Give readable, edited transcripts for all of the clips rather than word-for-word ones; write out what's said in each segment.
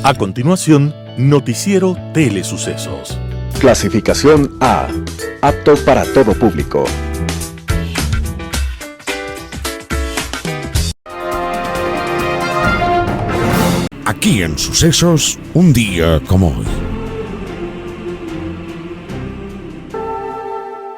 A continuación, Noticiero Telesucesos. Clasificación A. Apto para todo público. Aquí en Sucesos, un día como hoy.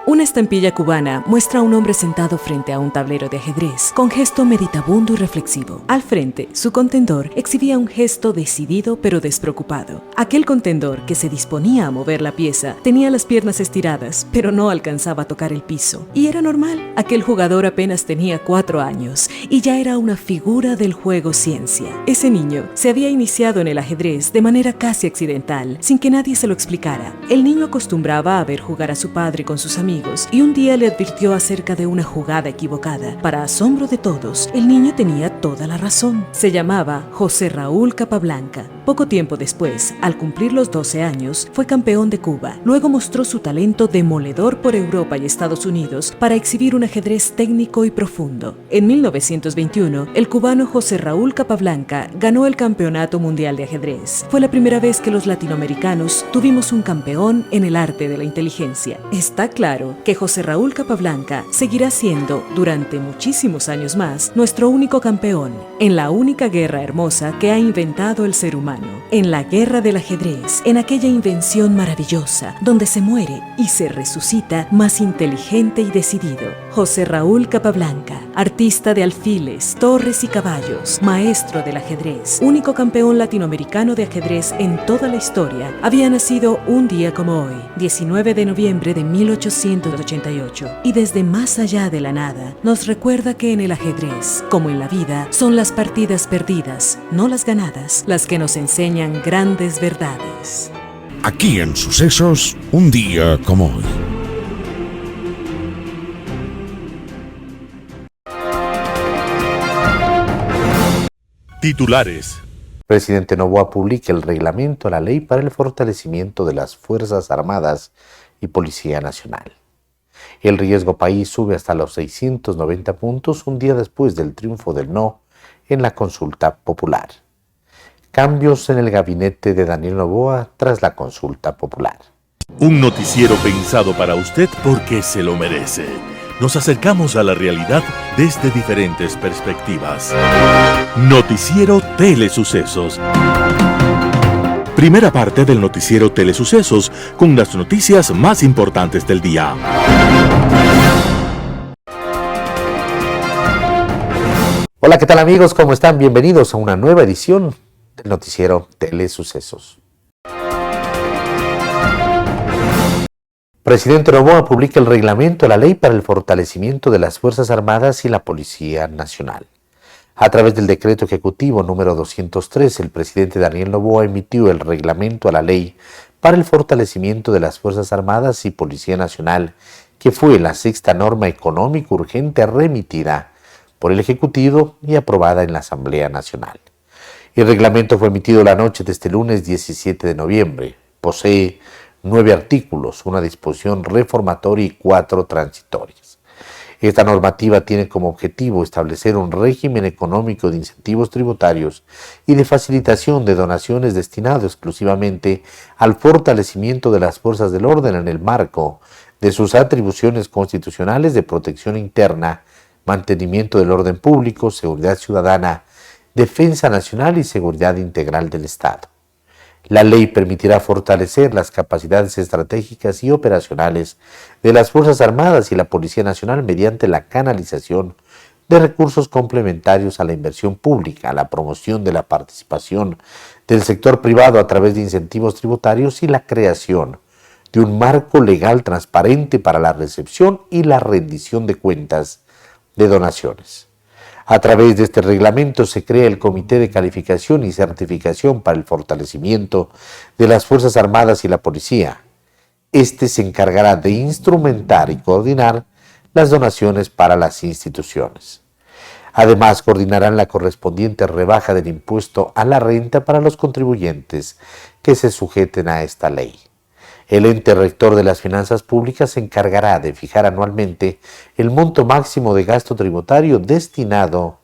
Una estampilla cubana muestra a un hombre sentado frente a un tablero de ajedrez, con gesto meditabundo y reflexivo. Al frente, su contendor exhibía un gesto decidido pero despreocupado. Aquel contendor, que se disponía a mover la pieza, tenía las piernas estiradas, pero no alcanzaba a tocar el piso. Y era normal. Aquel jugador apenas tenía 4 años y ya era una figura del juego ciencia. Ese niño se había iniciado en el ajedrez de manera casi accidental, sin que nadie se lo explicara. El niño acostumbraba a ver jugar a su padre con sus amigos, y un día le advirtió acerca de una jugada equivocada. Para asombro de todos, el niño tenía toda la razón. Se llamaba José Raúl Capablanca. Poco tiempo después, al cumplir los 12 años, fue campeón de Cuba. Luego mostró su talento demoledor por Europa y Estados Unidos para exhibir un ajedrez técnico y profundo. En 1921, el cubano José Raúl Capablanca ganó el Campeonato Mundial de Ajedrez. Fue la primera vez que los latinoamericanos tuvimos un campeón en el arte de la inteligencia. Está claro que José Raúl Capablanca seguirá siendo, durante muchísimos años más, nuestro único campeón en la única guerra hermosa que ha inventado el ser humano, en la guerra del ajedrez, en aquella invención maravillosa donde se muere y se resucita más inteligente y decidido. José Raúl Capablanca, artista de alfiles, torres y caballos, maestro del ajedrez, único campeón latinoamericano de ajedrez en toda la historia, había nacido un día como hoy, 19 de noviembre de 1888, y desde más allá de la nada nos recuerda que en el ajedrez, como en la vida, son las partidas perdidas, no las ganadas, las que nos enseñan grandes verdades. Aquí en Sucesos, un día como hoy. Titulares. Presidente Noboa publica el reglamento a la ley para el fortalecimiento de las Fuerzas Armadas y Policía Nacional. El riesgo país sube hasta los 690 puntos un día después del triunfo del no en la consulta popular. Cambios en el gabinete de Daniel Noboa tras la consulta popular. Un noticiero pensado para usted porque se lo merece. Nos acercamos a la realidad desde diferentes perspectivas. Noticiero Telesucesos. Primera parte del noticiero Telesucesos con las noticias más importantes del día. Hola, ¿qué tal amigos? ¿Cómo están? Bienvenidos a una nueva edición del noticiero Telesucesos. Presidente Noboa publica el reglamento a la ley para el fortalecimiento de las Fuerzas Armadas y la Policía Nacional. A través del decreto ejecutivo número 203, el presidente Daniel Noboa emitió el reglamento a la ley para el fortalecimiento de las Fuerzas Armadas y Policía Nacional, que fue la 6ª norma económica urgente remitida por el Ejecutivo y aprobada en la Asamblea Nacional. El reglamento fue emitido la noche de este lunes 17 de noviembre. Posee 9 artículos, una disposición reformatoria y 4 transitorias. Esta normativa tiene como objetivo establecer un régimen económico de incentivos tributarios y de facilitación de donaciones destinado exclusivamente al fortalecimiento de las fuerzas del orden en el marco de sus atribuciones constitucionales de protección interna, mantenimiento del orden público, seguridad ciudadana, defensa nacional y seguridad integral del Estado. La ley permitirá fortalecer las capacidades estratégicas y operacionales de las Fuerzas Armadas y la Policía Nacional mediante la canalización de recursos complementarios a la inversión pública, la promoción de la participación del sector privado a través de incentivos tributarios y la creación de un marco legal transparente para la recepción y la rendición de cuentas de donaciones. A través de este reglamento se crea el Comité de Calificación y Certificación para el Fortalecimiento de las Fuerzas Armadas y la Policía. Este se encargará de instrumentar y coordinar las donaciones para las instituciones. Además, coordinarán la correspondiente rebaja del impuesto a la renta para los contribuyentes que se sujeten a esta ley. El ente rector de las finanzas públicas se encargará de fijar anualmente el monto máximo de gasto tributario destinado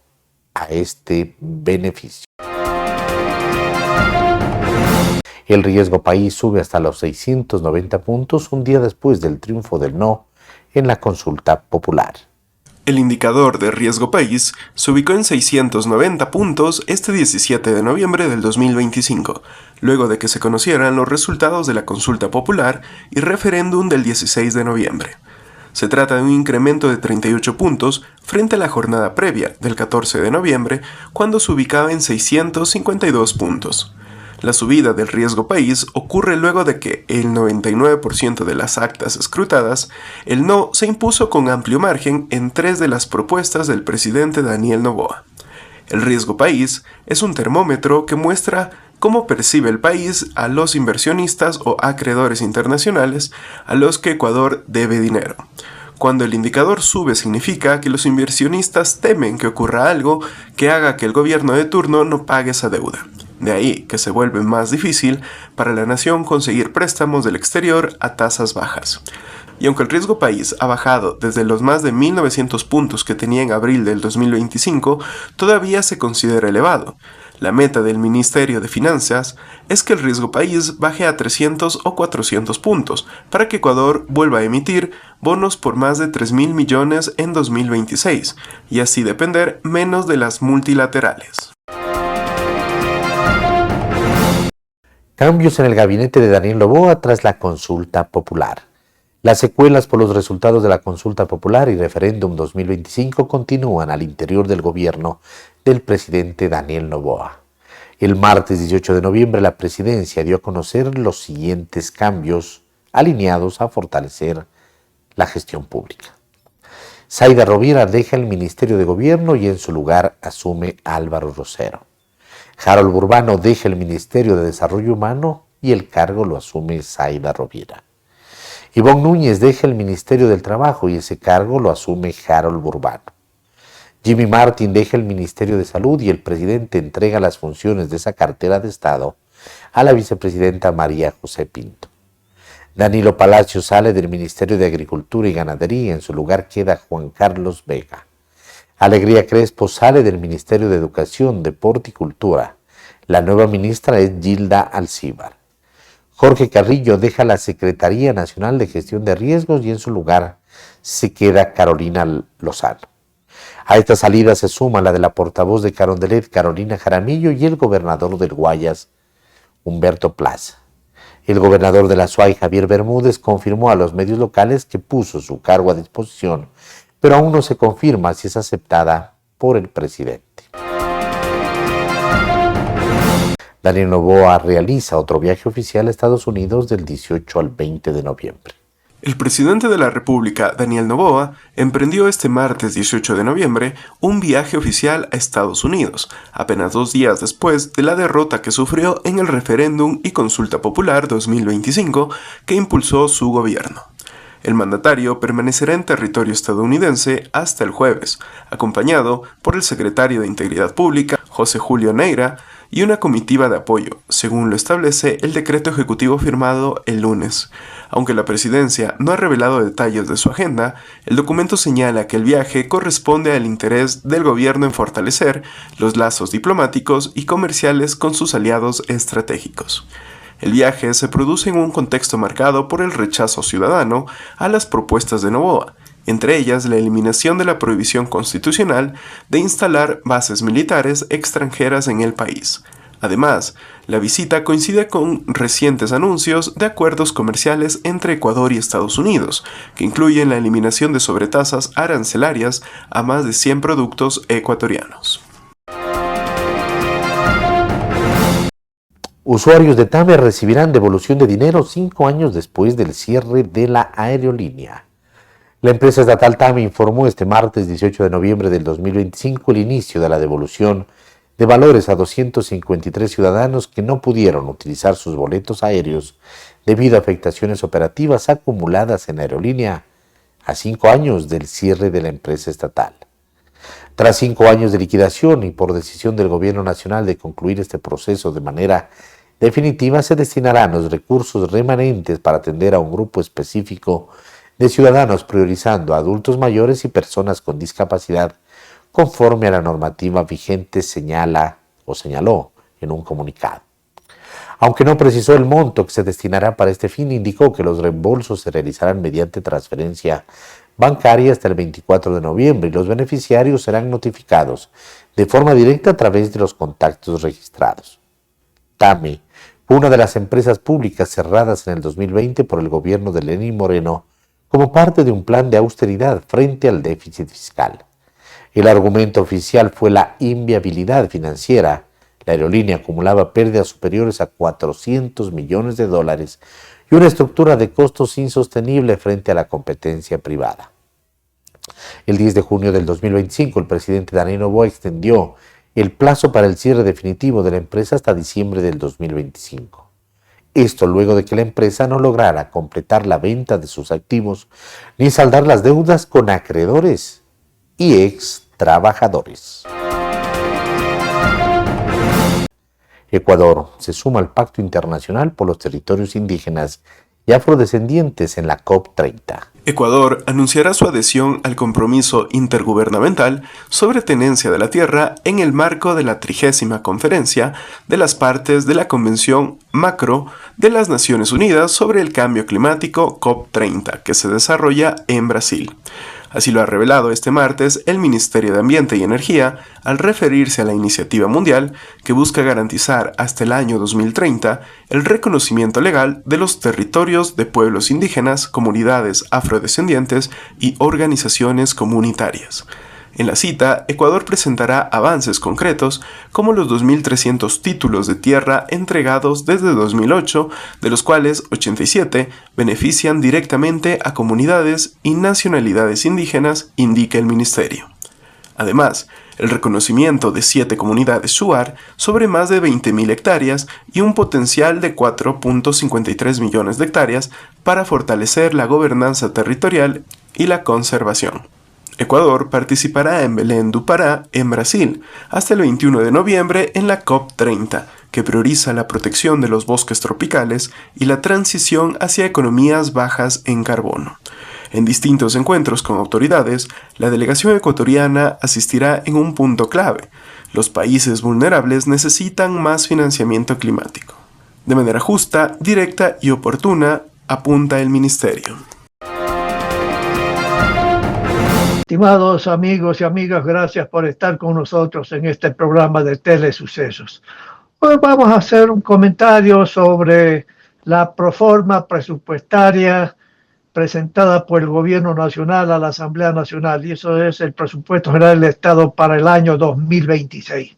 a este beneficio. El riesgo país sube hasta los 690 puntos un día después del triunfo del no en la consulta popular. El indicador de riesgo país se ubicó en 690 puntos este 17 de noviembre del 2025, luego de que se conocieran los resultados de la consulta popular y referéndum del 16 de noviembre. Se trata de un incremento de 38 puntos frente a la jornada previa del 14 de noviembre, cuando se ubicaba en 652 puntos. La subida del riesgo país ocurre luego de que el 99% de las actas escrutadas, el no se impuso con amplio margen en 3 de las propuestas del presidente Daniel Noboa. El riesgo país es un termómetro que muestra cómo percibe el país a los inversionistas o acreedores internacionales a los que Ecuador debe dinero. Cuando el indicador sube significa que los inversionistas temen que ocurra algo que haga que el gobierno de turno no pague esa deuda. De ahí que se vuelve más difícil para la nación conseguir préstamos del exterior a tasas bajas. Y aunque el riesgo país ha bajado desde los más de 1.900 puntos que tenía en abril del 2025, todavía se considera elevado. La meta del Ministerio de Finanzas es que el riesgo país baje a 300 o 400 puntos para que Ecuador vuelva a emitir bonos por más de 3.000 millones en 2026 y así depender menos de las multilaterales. Cambios en el gabinete de Daniel Noboa tras la consulta popular. Las secuelas por los resultados de la consulta popular y referéndum 2025 continúan al interior del gobierno del presidente Daniel Noboa. El martes 18 de noviembre la presidencia dio a conocer los siguientes cambios alineados a fortalecer la gestión pública. Zaida Rovira deja el Ministerio de Gobierno y en su lugar asume Álvaro Rosero. Harold Burbano deja el Ministerio de Desarrollo Humano y el cargo lo asume Zaida Rovira. Ivonne Núñez deja el Ministerio del Trabajo y ese cargo lo asume Harold Burbano. Jimmy Martin deja el Ministerio de Salud y el presidente entrega las funciones de esa cartera de Estado a la vicepresidenta María José Pinto. Danilo Palacio sale del Ministerio de Agricultura y Ganadería y en su lugar queda Juan Carlos Vega. Alegría Crespo sale del Ministerio de Educación, Deporte y Cultura. La nueva ministra es Gilda Alcíbar. Jorge Carrillo deja la Secretaría Nacional de Gestión de Riesgos y en su lugar se queda Carolina Lozano. A esta salida se suma la de la portavoz de Carondelet, Carolina Jaramillo, y el gobernador del Guayas, Humberto Plaza. El gobernador de la Suay, Javier Bermúdez, confirmó a los medios locales que puso su cargo a disposición, pero aún no se confirma si es aceptada por el presidente. Daniel Noboa realiza otro viaje oficial a Estados Unidos del 18 al 20 de noviembre. El presidente de la República, Daniel Noboa, emprendió este martes 18 de noviembre un viaje oficial a Estados Unidos, apenas 2 días después de la derrota que sufrió en el referéndum y consulta popular 2025 que impulsó su gobierno. El mandatario permanecerá en territorio estadounidense hasta el jueves, acompañado por el secretario de Integridad Pública, José Julio Neira, y una comitiva de apoyo, según lo establece el decreto ejecutivo firmado el lunes. Aunque la presidencia no ha revelado detalles de su agenda, el documento señala que el viaje corresponde al interés del gobierno en fortalecer los lazos diplomáticos y comerciales con sus aliados estratégicos. El viaje se produce en un contexto marcado por el rechazo ciudadano a las propuestas de Noboa, entre ellas la eliminación de la prohibición constitucional de instalar bases militares extranjeras en el país. Además, la visita coincide con recientes anuncios de acuerdos comerciales entre Ecuador y Estados Unidos, que incluyen la eliminación de sobretasas arancelarias a más de 100 productos ecuatorianos. Usuarios de TAME recibirán devolución de dinero 5 años después del cierre de la aerolínea. La empresa estatal TAME informó este martes 18 de noviembre del 2025 el inicio de la devolución de valores a 253 ciudadanos que no pudieron utilizar sus boletos aéreos debido a afectaciones operativas acumuladas en la aerolínea a 5 años del cierre de la empresa estatal. Tras 5 años de liquidación y por decisión del Gobierno Nacional de concluir este proceso de manera definitiva, se destinarán los recursos remanentes para atender a un grupo específico de ciudadanos, priorizando a adultos mayores y personas con discapacidad, conforme a la normativa vigente, señaló en un comunicado. Aunque no precisó el monto que se destinará para este fin, indicó que los reembolsos se realizarán mediante transferencia bancaria hasta el 24 de noviembre y los beneficiarios serán notificados de forma directa a través de los contactos registrados. TAME fue una de las empresas públicas cerradas en el 2020 por el gobierno de Lenín Moreno como parte de un plan de austeridad frente al déficit fiscal. El argumento oficial fue la inviabilidad financiera. La aerolínea acumulaba pérdidas superiores a $400 millones y una estructura de costos insostenible frente a la competencia privada. El 10 de junio del 2025, el presidente Daniel Noboa extendió el plazo para el cierre definitivo de la empresa hasta diciembre del 2025. Esto luego de que la empresa no lograra completar la venta de sus activos ni saldar las deudas con acreedores y ex trabajadores. Ecuador se suma al Pacto Internacional por los Territorios Indígenas y Afrodescendientes en la COP30. Ecuador anunciará su adhesión al compromiso intergubernamental sobre tenencia de la tierra en el marco de la 30ª Conferencia de las Partes de la Convención Macro de las Naciones Unidas sobre el Cambio Climático COP30, que se desarrolla en Brasil. Así lo ha revelado este martes el Ministerio de Ambiente y Energía al referirse a la iniciativa mundial que busca garantizar hasta el año 2030 el reconocimiento legal de los territorios de pueblos indígenas, comunidades afrodescendientes y organizaciones comunitarias. En la cita, Ecuador presentará avances concretos como los 2.300 títulos de tierra entregados desde 2008, de los cuales 87 benefician directamente a comunidades y nacionalidades indígenas, indica el ministerio. Además, el reconocimiento de 7 comunidades shuar sobre más de 20.000 hectáreas y un potencial de 4.53 millones de hectáreas para fortalecer la gobernanza territorial y la conservación. Ecuador participará en Belém do Pará, en Brasil, hasta el 21 de noviembre en la COP30, que prioriza la protección de los bosques tropicales y la transición hacia economías bajas en carbono. En distintos encuentros con autoridades, la delegación ecuatoriana asistirá en un punto clave: los países vulnerables necesitan más financiamiento climático. De manera justa, directa y oportuna, apunta el ministerio. Estimados amigos y amigas, gracias por estar con nosotros en este programa de Telesucesos. Hoy vamos a hacer un comentario sobre la proforma presupuestaria presentada por el Gobierno Nacional a la Asamblea Nacional, y eso es el Presupuesto General del Estado para el año 2026.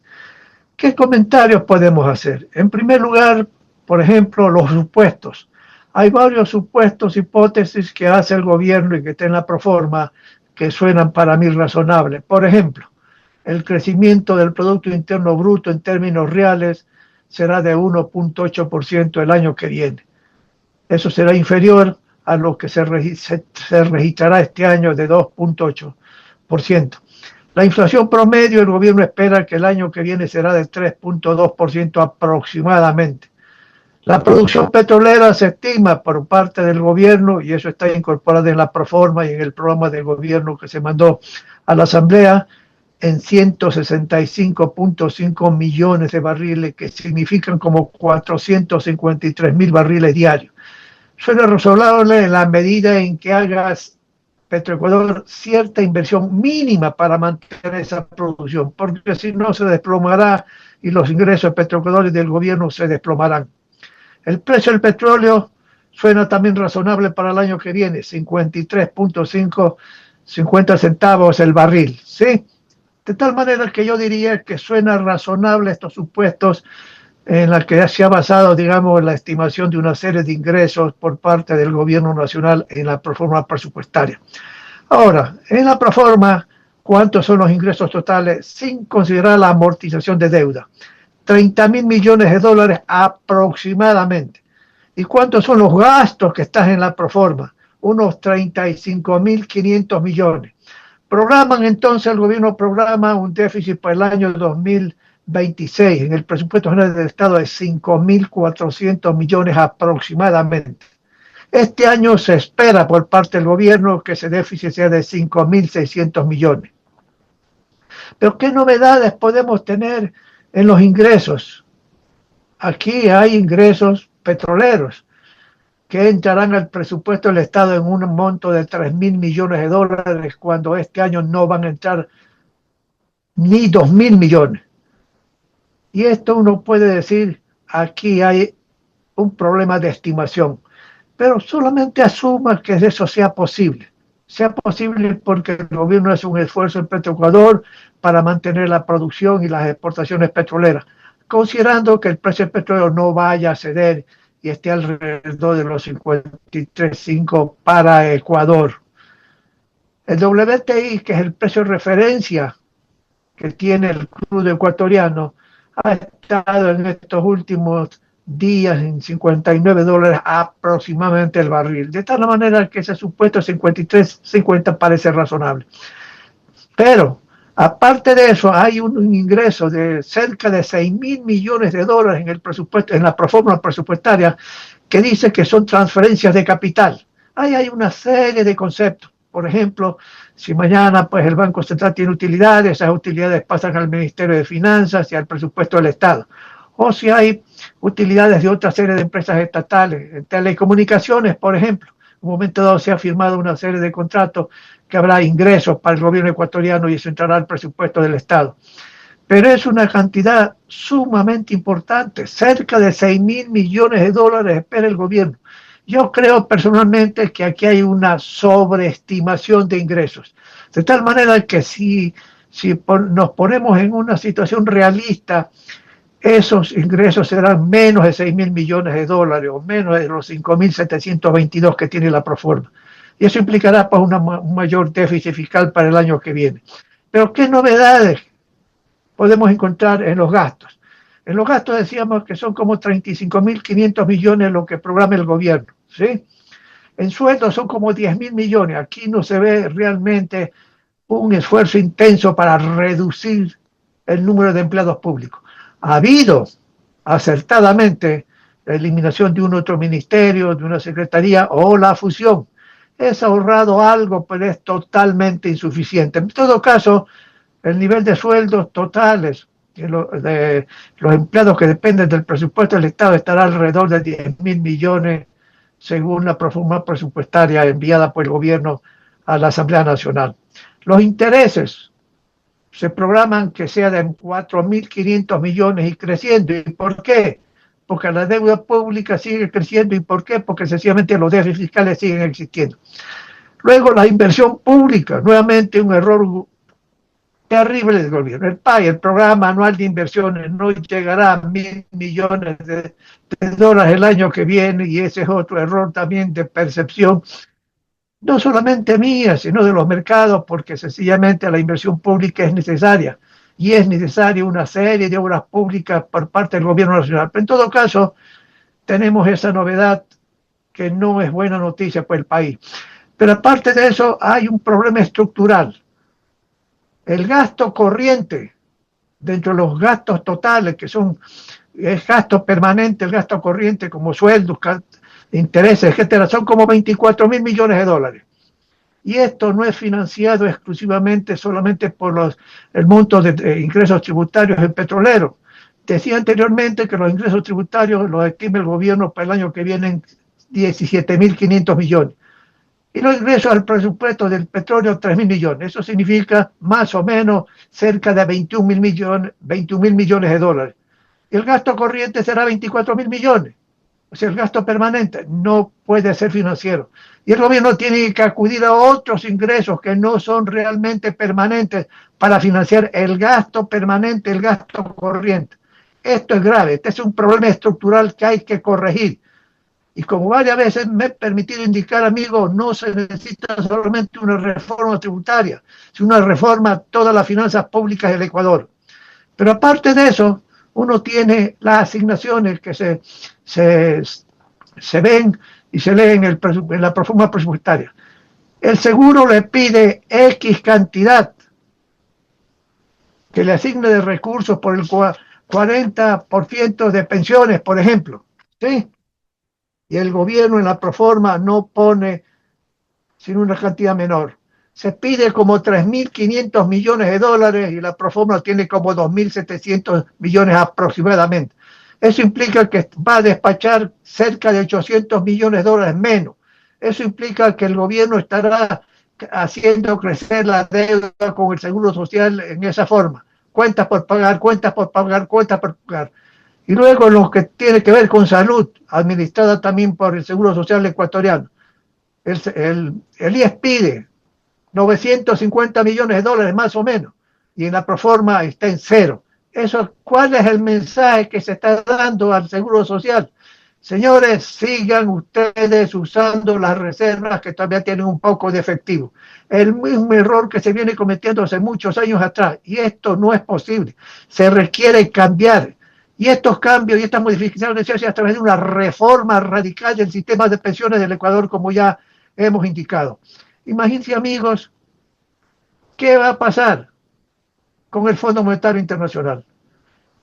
¿Qué comentarios podemos hacer? En primer lugar, por ejemplo, los supuestos. Hay varios supuestos, hipótesis que hace el gobierno y que está en la proforma que suenan para mí razonables. Por ejemplo, el crecimiento del Producto Interno Bruto en términos reales será de 1.8% el año que viene. Eso será inferior a lo que se registrará este año de 2.8%. La inflación promedio, el gobierno espera que el año que viene será de 3.2% aproximadamente. La producción petrolera se estima por parte del gobierno, y eso está incorporado en la proforma y en el programa del gobierno que se mandó a la Asamblea, en 165.5 millones de barriles, que significan como 453.000 barriles diarios. Suena razonable en la medida en que hagas Petroecuador cierta inversión mínima para mantener esa producción, porque si no se desplomará y los ingresos de Petroecuador y del gobierno se desplomarán. El precio del petróleo suena también razonable para el año que viene, 53.50 centavos el barril, ¿sí? De tal manera que yo diría que suena razonable estos supuestos en la que se ha basado, digamos, la estimación de una serie de ingresos por parte del gobierno nacional en la proforma presupuestaria. Ahora, en la proforma, ¿cuántos son los ingresos totales sin considerar la amortización de deuda? 30.000 millones de dólares aproximadamente. ¿Y cuántos son los gastos que están en la proforma? Unos 35.500 millones. El gobierno programa un déficit para el año 2026 en el presupuesto general del Estado de 5.400 millones aproximadamente. Este año se espera por parte del gobierno que ese déficit sea de 5.600 millones. Pero ¿qué novedades podemos tener en los ingresos? aquí hay ingresos petroleros que entrarán al presupuesto del Estado en un monto de 3.000 millones de dólares, cuando este año no van a entrar ni 2.000 millones. Y esto uno puede decir, aquí hay un problema de estimación, pero solamente asuma que eso sea posible. Sea posible porque el gobierno hace un esfuerzo en Petroecuador para mantener la producción y las exportaciones petroleras, considerando que el precio del petróleo no vaya a ceder y esté alrededor de los 53.5 para Ecuador. El WTI, que es el precio de referencia que tiene el crudo ecuatoriano, ha estado en estos últimos días en 59 dólares aproximadamente el barril. De tal manera que ese supuesto 53.50 parece razonable. Pero, aparte de eso, hay un ingreso de cerca de 6.000 millones de dólares en el presupuesto, en la proforma presupuestaria, que dice que son transferencias de capital. Ahí hay una serie de conceptos. Por ejemplo, si mañana pues el Banco Central tiene utilidades, esas utilidades pasan al Ministerio de Finanzas y al presupuesto del Estado. O si hay utilidades de otra serie de empresas estatales, en telecomunicaciones, por ejemplo. En un momento dado se ha firmado una serie de contratos que habrá ingresos para el gobierno ecuatoriano y eso entrará al presupuesto del Estado. Pero es una cantidad sumamente importante, cerca de 6.000 millones de dólares espera el gobierno. Yo creo personalmente que aquí hay una sobreestimación de ingresos, de tal manera que si nos ponemos en una situación realista, esos ingresos serán menos de 6.000 millones de dólares o menos de los 5.722 que tiene la proforma. Y eso implicará pues, un mayor déficit fiscal para el año que viene. Pero ¿qué novedades podemos encontrar en los gastos? En los gastos decíamos que son como 35.500 millones lo que programa el gobierno, ¿sí? En sueldos son como 10.000 millones. Aquí no se ve realmente un esfuerzo intenso para reducir el número de empleados públicos. Ha habido acertadamente la eliminación de un otro ministerio, de una secretaría o la fusión. Es ahorrado algo, pero es totalmente insuficiente. En todo caso, el nivel de sueldos totales de los empleados que dependen del presupuesto del Estado estará alrededor de 10.000 millones según la proforma presupuestaria enviada por el gobierno a la Asamblea Nacional. Los intereses se programan que sea de 4.500 millones y creciendo. ¿Y por qué? Porque la deuda pública sigue creciendo. ¿Y por qué? Porque sencillamente los déficits fiscales siguen existiendo. Luego la inversión pública, nuevamente un error terrible del gobierno. El PAI, el Programa Anual de Inversiones, no llegará a 1.000 millones de dólares el año que viene, y ese es otro error también de percepción, no solamente mía, sino de los mercados, porque sencillamente la inversión pública es necesaria, y es necesaria una serie de obras públicas por parte del gobierno nacional. Pero en todo caso, tenemos esa novedad que no es buena noticia para el país. Pero aparte de eso, hay un problema estructural. El gasto corriente, dentro de los gastos totales, que son el gasto permanente, el gasto corriente como sueldos, intereses, etcétera, son como 24.000 millones de dólares. Y esto no es financiado exclusivamente solamente por el monto de ingresos tributarios en petroleros. Decía anteriormente que los ingresos tributarios los estima el gobierno para el año que viene en 17.500 millones. Y los ingresos al presupuesto del petróleo, 3.000 millones. Eso significa más o menos cerca de 21.000 millones de dólares. Y el gasto corriente será 24.000 millones. O sea, el gasto permanente no puede ser financiero. Y el gobierno tiene que acudir a otros ingresos que no son realmente permanentes para financiar el gasto permanente, el gasto corriente. Esto es grave. Este es un problema estructural que hay que corregir. Y como varias veces me he permitido indicar, amigos, no se necesita solamente una reforma tributaria, sino una reforma a todas las finanzas públicas del Ecuador. Pero aparte de eso, uno tiene las asignaciones que se ven y se leen en la proforma presupuestaria. El seguro le pide X cantidad que le asigne de recursos por el 40% de pensiones, por ejemplo, ¿sí? Y el gobierno en la proforma no pone sino una cantidad menor. Se pide como 3.500 millones de dólares y la proforma tiene como 2.700 millones aproximadamente. Eso implica que va a despachar cerca de 800 millones de dólares menos. Eso implica que el gobierno estará haciendo crecer la deuda con el Seguro Social en esa forma. Cuentas por pagar, cuentas por pagar, cuentas por pagar. Y luego lo que tiene que ver con salud, administrada también por el Seguro Social ecuatoriano. El IES pide 950 millones de dólares más o menos, y en la proforma está en cero. Eso, ¿cuál es el mensaje que se está dando al Seguro Social? Señores, sigan ustedes usando las reservas que todavía tienen un poco de efectivo. El mismo error que se viene cometiendo hace muchos años atrás, y esto no es posible. Se requiere cambiar. Y estos cambios y estas modificaciones se hacen a través de una reforma radical del sistema de pensiones del Ecuador, como ya hemos indicado. Imagínense, amigos, ¿qué va a pasar con el Fondo Monetario Internacional?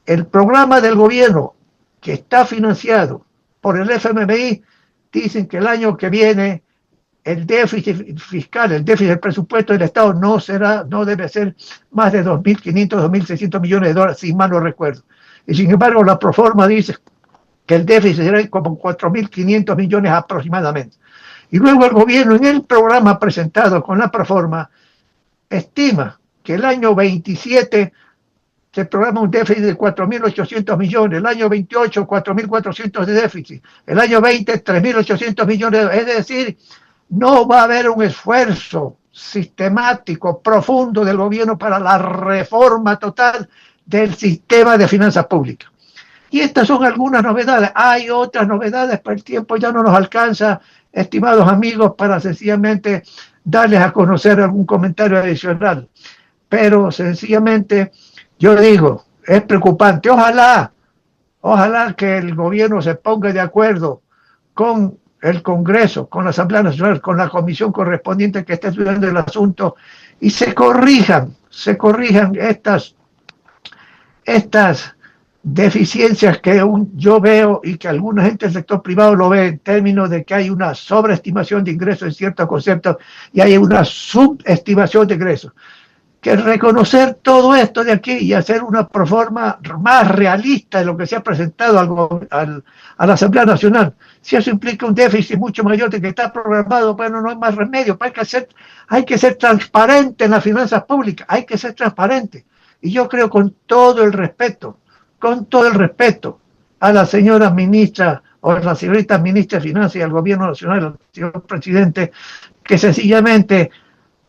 El programa del gobierno, que está financiado por el FMI, dicen que el año que viene el déficit fiscal, el déficit del presupuesto del Estado no debe ser más de 2.500, 2.600 millones de dólares, si mal no recuerdo. Y sin embargo, la proforma dice que el déficit será como 4.500 millones aproximadamente. Y luego el gobierno, en el programa presentado con la proforma, estima que el año 27 se programa un déficit de 4.800 millones, el año 28 4.400 de déficit, el año 20 3.800 millones, es decir, no va a haber un esfuerzo sistemático, profundo del gobierno para la reforma total del sistema de finanzas públicas. Y estas son algunas novedades. Hay otras novedades, pero el tiempo ya no nos alcanza, estimados amigos, para sencillamente darles a conocer algún comentario adicional. Pero sencillamente yo digo, es preocupante. Ojalá que el gobierno se ponga de acuerdo con el Congreso, con la Asamblea Nacional, con la comisión correspondiente que está estudiando el asunto, y se corrijan estas deficiencias que yo veo y que alguna gente del sector privado lo ve, en términos de que hay una sobreestimación de ingresos en ciertos conceptos y hay una subestimación de ingresos. Que reconocer todo esto de aquí y hacer una proforma más realista de lo que se ha presentado a la Asamblea Nacional. Si eso implica un déficit mucho mayor de que está programado, bueno, no hay más remedio. Hay que ser transparente en las finanzas públicas, hay que ser transparente. Y yo creo, con todo el respeto a la señora ministra o a la señorita ministra de Finanzas y al gobierno nacional, al señor presidente, que sencillamente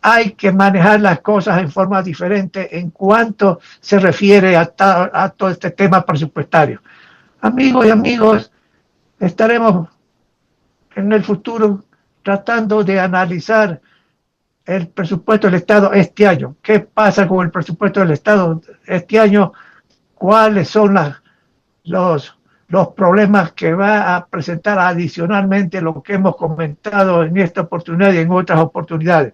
hay que manejar las cosas en forma diferente en cuanto se refiere a todo este tema presupuestario. Amigos y amigos, estaremos en el futuro tratando de analizar el presupuesto del Estado este año. ¿Qué pasa con el presupuesto del Estado este año? ¿Cuáles son los problemas que va a presentar adicionalmente lo que hemos comentado en esta oportunidad y en otras oportunidades?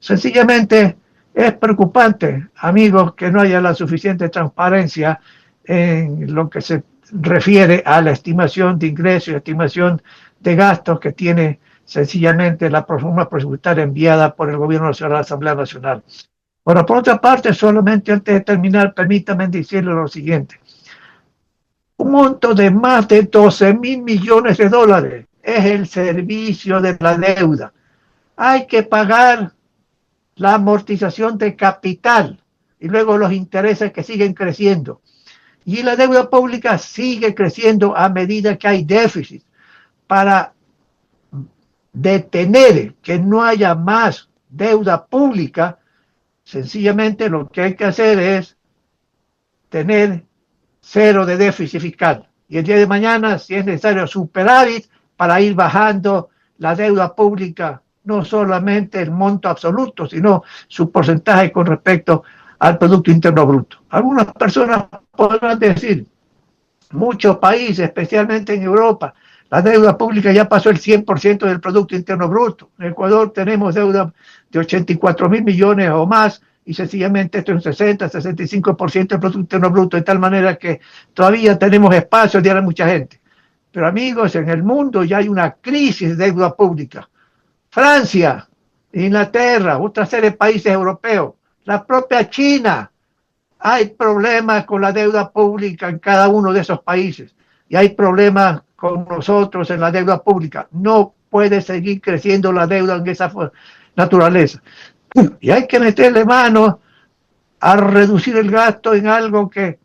Sencillamente es preocupante, amigos, que no haya la suficiente transparencia en lo que se refiere a la estimación de ingresos y estimación de gastos que tiene sencillamente la proforma presupuestaria enviada por el Gobierno Nacional a la Asamblea Nacional. Bueno, por otra parte, solamente antes de terminar, permítanme decirles lo siguiente. Un monto de más de 12.000 millones de dólares es el servicio de la deuda. Hay que pagar la amortización de capital y luego los intereses que siguen creciendo. Y la deuda pública sigue creciendo a medida que hay déficit. Para detener que no haya más deuda pública, sencillamente lo que hay que hacer es tener cero de déficit fiscal. Y el día de mañana, si es necesario, superávit para ir bajando la deuda pública, no solamente el monto absoluto, sino su porcentaje con respecto al Producto Interno Bruto. Algunas personas podrán decir, muchos países, especialmente en Europa, la deuda pública ya pasó el 100% del Producto Interno Bruto. En Ecuador tenemos deuda de 84.000 millones o más, y sencillamente esto es un 60-65% del Producto Interno Bruto, de tal manera que todavía tenemos espacio de dar a mucha gente. Pero amigos, en el mundo ya hay una crisis de deuda pública. Francia, Inglaterra, otra serie de países europeos, la propia China Hay problemas con la deuda pública en cada uno de esos países y hay problemas con nosotros en la deuda pública. No puede seguir creciendo la deuda en esa naturaleza. Y hay que meterle mano a reducir el gasto en algo que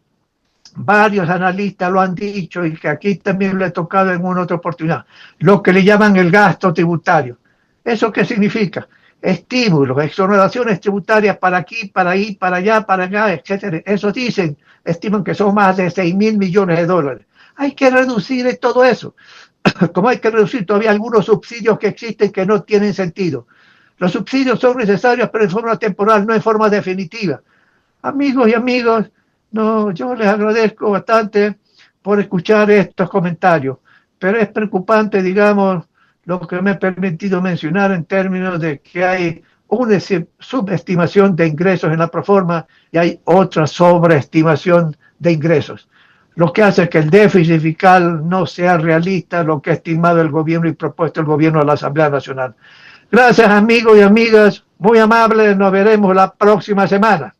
varios analistas lo han dicho y que aquí también lo he tocado en una otra oportunidad, lo que le llaman el gasto tributario. ¿Eso qué significa? Estímulos, exoneraciones tributarias para aquí, para ahí, para allá, etcétera. Eso dicen, estiman que son más de 6.000 millones de dólares. Hay que reducir todo eso. Como hay que reducir todavía algunos subsidios que existen que no tienen sentido. Los subsidios son necesarios, pero en forma temporal, no en forma definitiva. Amigos y amigas, no, yo les agradezco bastante por escuchar estos comentarios, pero es preocupante, digamos, lo que me he permitido mencionar en términos de que hay una subestimación de ingresos en la proforma y hay otra sobreestimación de ingresos, lo que hace que el déficit fiscal no sea realista, lo que ha estimado el gobierno y propuesto el gobierno a la Asamblea Nacional. Gracias, amigos y amigas, muy amables, nos veremos la próxima semana.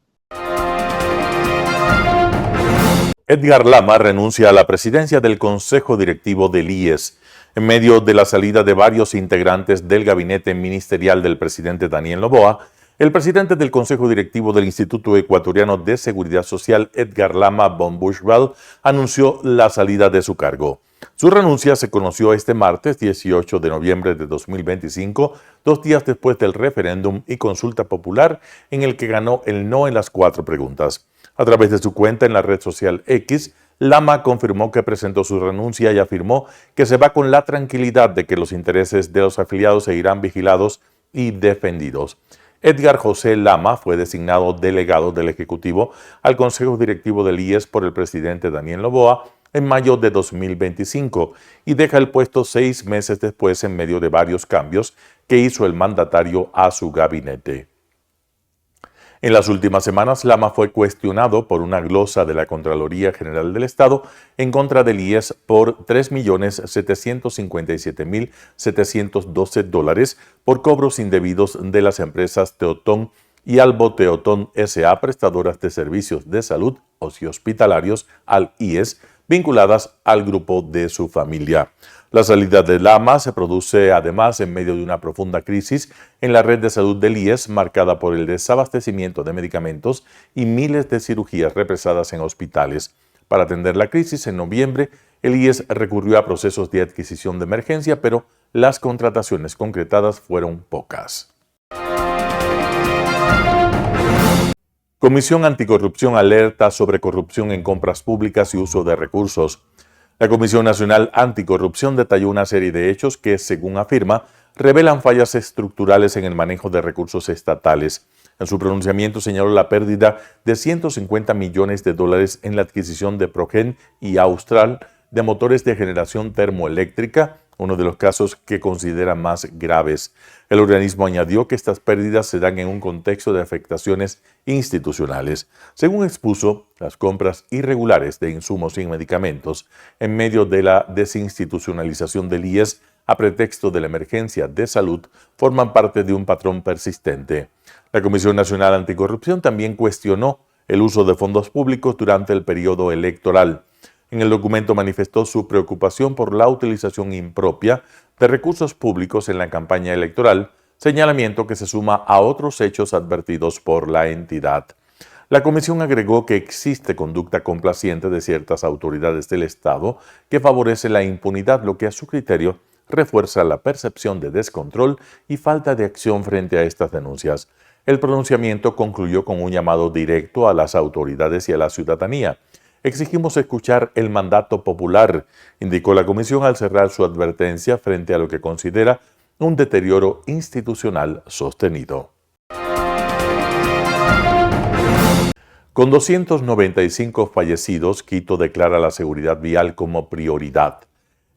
Edgar Lama renuncia a la presidencia del Consejo Directivo del IES en medio de la salida de varios integrantes del gabinete ministerial del presidente Daniel Noboa. El presidente del Consejo Directivo del Instituto Ecuatoriano de Seguridad Social, Edgar Lama von Buchwald, anunció la salida de su cargo. Su renuncia se conoció este martes 18 de noviembre de 2025, 2 días después del referéndum y consulta popular en el que ganó el no en las 4 preguntas. A través de su cuenta en la red social X, Lama confirmó que presentó su renuncia y afirmó que se va con la tranquilidad de que los intereses de los afiliados seguirán vigilados y defendidos. Edgar José Lama fue designado delegado del Ejecutivo al Consejo Directivo del IES por el presidente Daniel Noboa en mayo de 2025 y deja el puesto 6 meses después en medio de varios cambios que hizo el mandatario a su gabinete. En las últimas semanas, Lama fue cuestionado por una glosa de la Contraloría General del Estado en contra del IES por $3.757.712 por cobros indebidos de las empresas Teotón y Albo Teotón S.A., prestadoras de servicios de salud hospitalarios al IES, vinculadas al grupo de su familia. La salida de Lama se produce además en medio de una profunda crisis en la red de salud del IES, marcada por el desabastecimiento de medicamentos y miles de cirugías represadas en hospitales. Para atender la crisis, en noviembre, el IES recurrió a procesos de adquisición de emergencia, pero las contrataciones concretadas fueron pocas. Comisión Anticorrupción alerta sobre corrupción en compras públicas y uso de recursos. La Comisión Nacional Anticorrupción detalló una serie de hechos que, según afirma, revelan fallas estructurales en el manejo de recursos estatales. En su pronunciamiento señaló la pérdida de $150 millones en la adquisición de Progen y Austral de motores de generación termoeléctrica, uno de los casos que considera más graves. El organismo añadió que estas pérdidas se dan en un contexto de afectaciones institucionales. Según expuso, las compras irregulares de insumos y medicamentos en medio de la desinstitucionalización del IES a pretexto de la emergencia de salud forman parte de un patrón persistente. La Comisión Nacional Anticorrupción también cuestionó el uso de fondos públicos durante el periodo electoral. En el documento manifestó su preocupación por la utilización impropia de recursos públicos en la campaña electoral, señalamiento que se suma a otros hechos advertidos por la entidad. La comisión agregó que existe conducta complaciente de ciertas autoridades del Estado que favorece la impunidad, lo que a su criterio refuerza la percepción de descontrol y falta de acción frente a estas denuncias. El pronunciamiento concluyó con un llamado directo a las autoridades y a la ciudadanía. Exigimos escuchar el mandato popular, indicó la comisión al cerrar su advertencia frente a lo que considera un deterioro institucional sostenido. Con 295 fallecidos, Quito declara la seguridad vial como prioridad.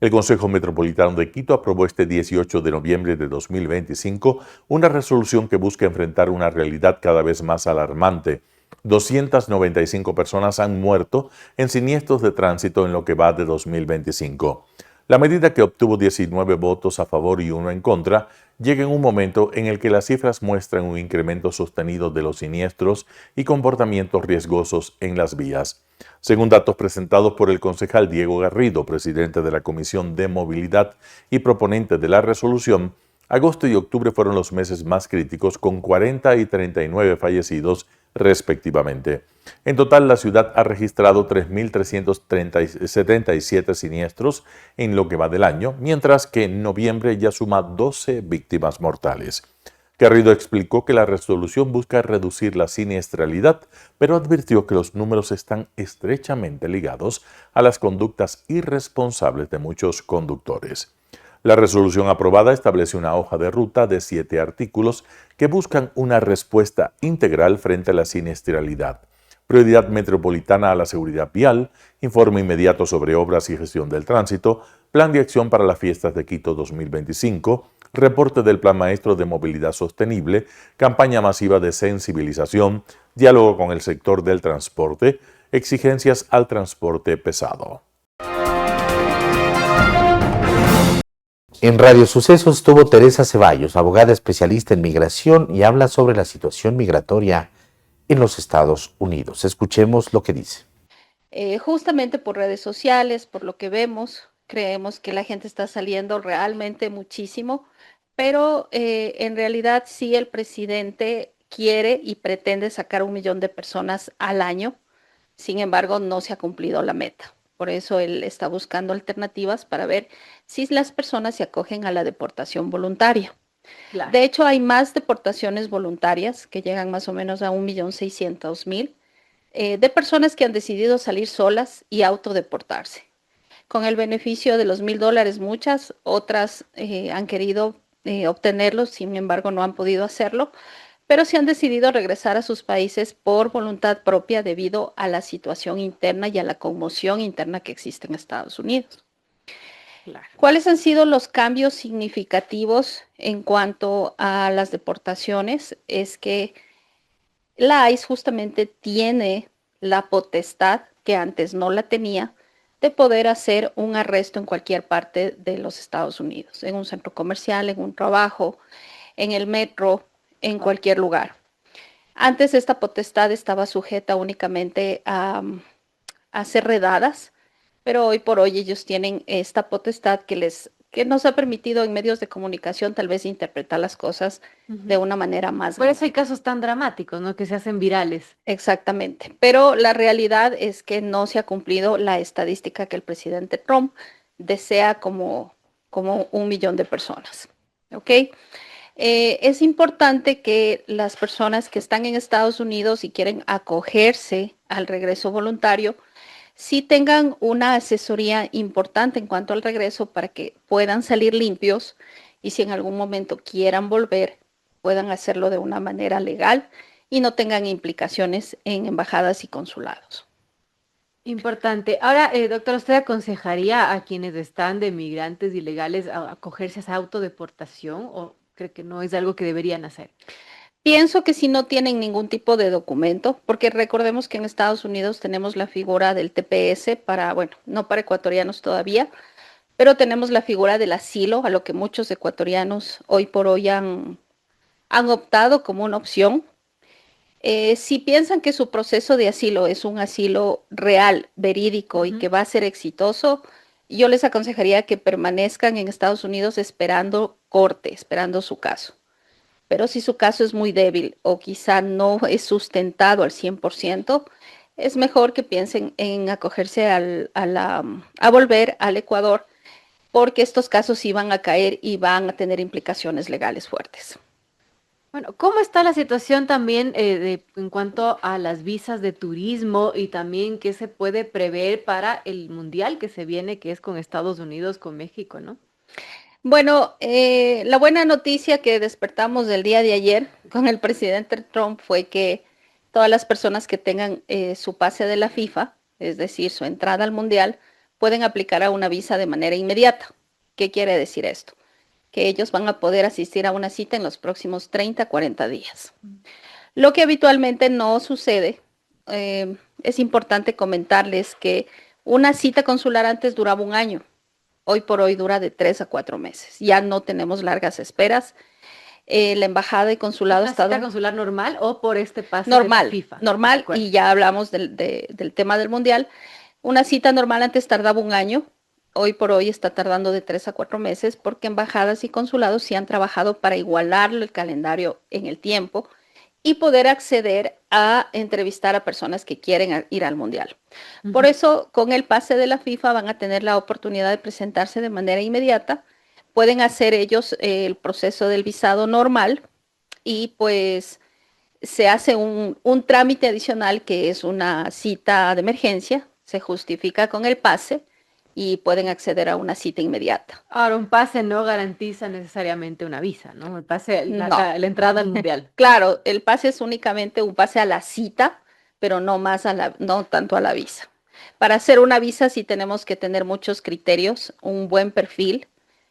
El Consejo Metropolitano de Quito aprobó este 18 de noviembre de 2025 una resolución que busca enfrentar una realidad cada vez más alarmante. 295 personas han muerto en siniestros de tránsito en lo que va de 2025. La medida, que obtuvo 19 votos a favor y 1 en contra, llega en un momento en el que las cifras muestran un incremento sostenido de los siniestros y comportamientos riesgosos en las vías. Según datos presentados por el concejal Diego Garrido, presidente de la Comisión de Movilidad y proponente de la resolución, agosto y octubre fueron los meses más críticos, con 40 y 39 fallecidos respectivamente. En total, la ciudad ha registrado 3.377 siniestros en lo que va del año, mientras que en noviembre ya suma 12 víctimas mortales. Garrido explicó que la resolución busca reducir la siniestralidad, pero advirtió que los números están estrechamente ligados a las conductas irresponsables de muchos conductores. La resolución aprobada establece una hoja de ruta de 7 artículos que buscan una respuesta integral frente a la siniestralidad: prioridad metropolitana a la seguridad vial, informe inmediato sobre obras y gestión del tránsito, plan de acción para las fiestas de Quito 2025, reporte del Plan Maestro de Movilidad Sostenible, campaña masiva de sensibilización, diálogo con el sector del transporte, exigencias al transporte pesado. En Radio Sucesos estuvo Teresa Ceballos, abogada especialista en migración, y habla sobre la situación migratoria en los Estados Unidos. Escuchemos lo que dice. Justamente por redes sociales, por lo que vemos, creemos que la gente está saliendo realmente muchísimo, pero en realidad sí, el presidente quiere y pretende sacar 1 millón de personas al año. Sin embargo, no se ha cumplido la meta. Por eso él está buscando alternativas para ver si las personas se acogen a la deportación voluntaria. Claro. De hecho, hay más deportaciones voluntarias, que llegan más o menos a 1.600.000, de personas que han decidido salir solas y autodeportarse. Con el beneficio de los $1.000, muchas otras han querido obtenerlos, sin embargo no han podido hacerlo, pero se han decidido regresar a sus países por voluntad propia debido a la situación interna y a la conmoción interna que existe en Estados Unidos. Claro. ¿Cuáles han sido los cambios significativos en cuanto a las deportaciones? Es que la ICE justamente tiene la potestad, que antes no la tenía, de poder hacer un arresto en cualquier parte de los Estados Unidos, en un centro comercial, en un trabajo, en el metro, en cualquier lugar. Antes esta potestad estaba sujeta únicamente a ser redadas, pero hoy por hoy ellos tienen esta potestad que nos ha permitido en medios de comunicación tal vez interpretar las cosas de una manera más. Por eso hay casos tan dramáticos, ¿no?, que se hacen virales. Exactamente, pero la realidad es que no se ha cumplido la estadística que el presidente Trump desea como 1 millón de personas, ¿ok? Es importante que las personas que están en Estados Unidos y quieren acogerse al regreso voluntario, sí tengan una asesoría importante en cuanto al regreso para que puedan salir limpios, y si en algún momento quieran volver, puedan hacerlo de una manera legal y no tengan implicaciones en embajadas y consulados. Importante. Ahora, doctora, ¿usted aconsejaría a quienes están de migrantes ilegales a acogerse a esa autodeportación, o cree que no es algo que deberían hacer? Pienso que si no tienen ningún tipo de documento, porque recordemos que en Estados Unidos tenemos la figura del TPS para, bueno, no para ecuatorianos todavía, pero tenemos la figura del asilo, a lo que muchos ecuatorianos hoy por hoy han optado como una opción. Si piensan que su proceso de asilo es un asilo real, verídico y que va a ser exitoso, yo les aconsejaría que permanezcan en Estados Unidos esperando corte, esperando su caso. Pero si su caso es muy débil o quizá no es sustentado al 100%, es mejor que piensen en acogerse a volver al Ecuador, porque estos casos sí van a caer y van a tener implicaciones legales fuertes. Bueno, ¿cómo está la situación también en cuanto a las visas de turismo, y también qué se puede prever para el mundial que se viene, que es con Estados Unidos, con México, ¿no? Bueno, la buena noticia que despertamos del día de ayer con el presidente Trump fue que todas las personas que tengan su pase de la FIFA, es decir, su entrada al mundial, pueden aplicar a una visa de manera inmediata. ¿Qué quiere decir esto? Que ellos van a poder asistir a una cita en los próximos 30, 40 días. Lo que habitualmente no sucede, es importante comentarles que una cita consular antes duraba 1 año. Hoy por hoy dura de 3 a 4 meses. Ya no tenemos largas esperas. La embajada y consulado ¿Una cita consular normal o por este pase normal, de FIFA? normal, y ya hablamos del tema del mundial. Una cita normal antes tardaba un año, hoy por hoy está tardando de 3 a 4 meses porque embajadas y consulados sí han trabajado para igualar el calendario en el tiempo y poder acceder a entrevistar a personas que quieren ir al mundial. Por eso, con el pase de la FIFA van a tener la oportunidad de presentarse de manera inmediata. Pueden hacer ellos el proceso del visado normal y pues se hace un trámite adicional que es una cita de emergencia, se justifica con el pase y pueden acceder a una cita inmediata. Ahora, un pase no garantiza necesariamente una visa, ¿no? El pase, la entrada al mundial. Claro, el pase es únicamente un pase a la cita, pero no tanto a la visa. Para hacer una visa sí tenemos que tener muchos criterios, un buen perfil,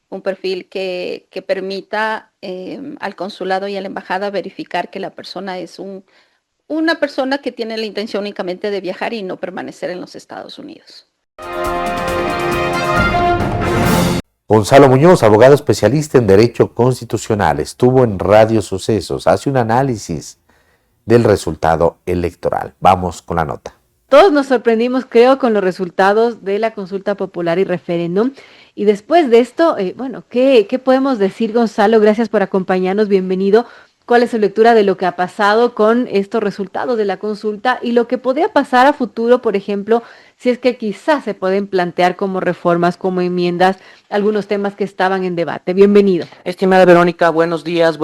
un perfil que permita al consulado y a la embajada verificar que la persona es una persona que tiene la intención únicamente de viajar y no permanecer en los Estados Unidos. Gonzalo Muñoz, abogado especialista en Derecho Constitucional, estuvo en Radio Sucesos, hace un análisis del resultado electoral. Vamos con la nota. Todos nos sorprendimos, creo, con los resultados de la consulta popular y referéndum. Y después de esto, ¿qué podemos decir, Gonzalo? Gracias por acompañarnos, bienvenido. ¿Cuál es su lectura de lo que ha pasado con estos resultados de la consulta y lo que podría pasar a futuro, por ejemplo, si es que quizás se pueden plantear como reformas, como enmiendas, algunos temas que estaban en debate? Bienvenido. Estimada Verónica, buenos días,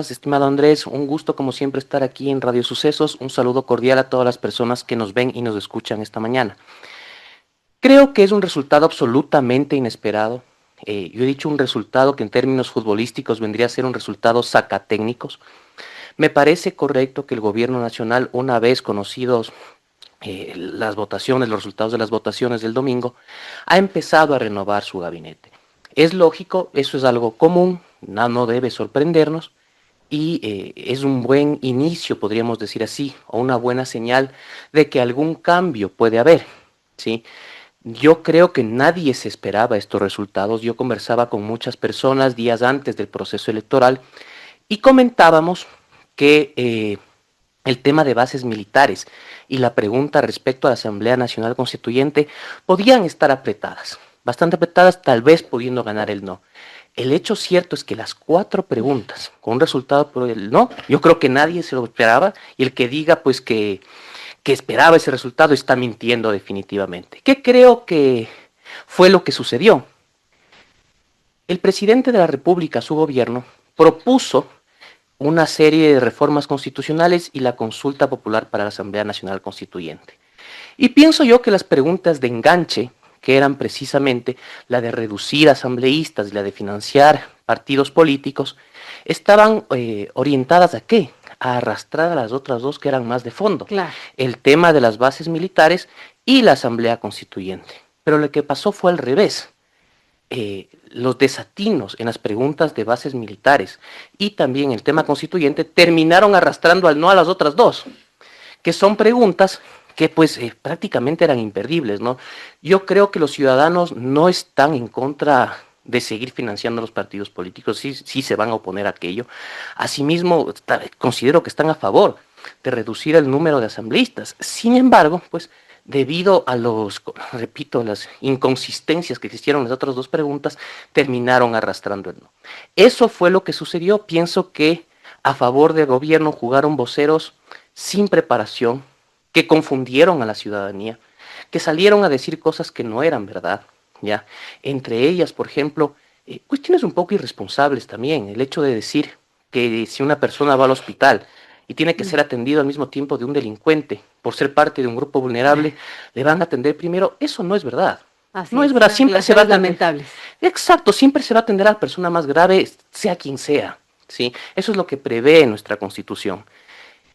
estimado Andrés, un gusto como siempre estar aquí en Radio Sucesos, un saludo cordial a todas las personas que nos ven y nos escuchan esta mañana. Creo que es un resultado absolutamente inesperado. Yo he dicho un resultado que en términos futbolísticos vendría a ser un resultado sacatécnicos. Me parece correcto que el gobierno nacional, una vez conocidos las votaciones, los resultados de las votaciones del domingo, ha empezado a renovar su gabinete. Es lógico, eso es algo común, no debe sorprendernos y es un buen inicio, podríamos decir así, o una buena señal de que algún cambio puede haber, ¿sí? Yo creo que nadie se esperaba estos resultados. Yo conversaba con muchas personas días antes del proceso electoral y comentábamos que el tema de bases militares y la pregunta respecto a la Asamblea Nacional Constituyente podían estar apretadas, bastante apretadas, tal vez pudiendo ganar el no. El hecho cierto es que las 4 preguntas con un resultado por el no, yo creo que nadie se lo esperaba y el que diga pues que esperaba ese resultado está mintiendo definitivamente. ¿Qué creo que fue lo que sucedió? El presidente de la República, su gobierno, propuso una serie de reformas constitucionales y la consulta popular para la Asamblea Nacional Constituyente. Y pienso yo que las preguntas de enganche, que eran precisamente la de reducir asambleístas y la de financiar partidos políticos, estaban orientadas ¿a qué? A arrastrar a las otras dos que eran más de fondo. Claro. El tema de las bases militares y la Asamblea Constituyente. Pero lo que pasó fue al revés. Los desatinos en las preguntas de bases militares y también el tema constituyente terminaron arrastrando al no a las otras dos, que son preguntas que pues prácticamente eran imperdibles, ¿no? Yo creo que los ciudadanos no están en contra de seguir financiando los partidos políticos, sí se van a oponer a aquello. Asimismo, considero que están a favor de reducir el número de asambleístas. Sin embargo, pues debido a las inconsistencias que existieron en las otras dos preguntas, terminaron arrastrando el no. Eso fue lo que sucedió. Pienso que a favor del gobierno jugaron voceros sin preparación, que confundieron a la ciudadanía, que salieron a decir cosas que no eran verdad, ¿ya? Entre ellas, por ejemplo, cuestiones un poco irresponsables también, el hecho de decir que si una persona va al hospital y tiene que ser atendido al mismo tiempo de un delincuente, por ser parte de un grupo vulnerable, le van a atender primero, eso no es verdad. Así no es verdad, siempre se va a atender. Lamentables. Exacto, siempre se va a atender a la persona más grave, sea quien sea, ¿sí? Eso es lo que prevé nuestra Constitución.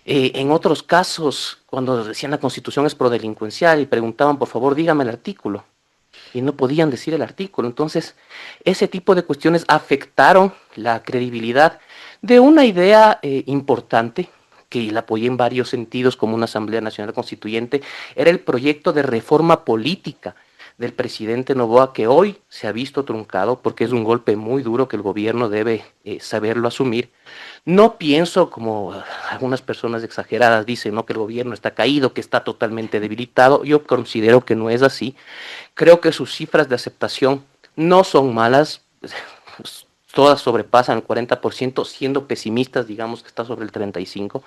En otros casos, cuando decían la Constitución es prodelincuencial y preguntaban, por favor, dígame el artículo, y no podían decir el artículo. Entonces, ese tipo de cuestiones afectaron la credibilidad de una idea importante, que la apoyé en varios sentidos como una Asamblea Nacional Constituyente, era el proyecto de reforma política del presidente Noboa, que hoy se ha visto truncado porque es un golpe muy duro que el gobierno debe saberlo asumir. No pienso, como algunas personas exageradas dicen, ¿no?, que el gobierno está caído, que está totalmente debilitado. Yo considero que no es así. Creo que sus cifras de aceptación no son malas, todas sobrepasan el 40%, siendo pesimistas, digamos que está sobre el 35%.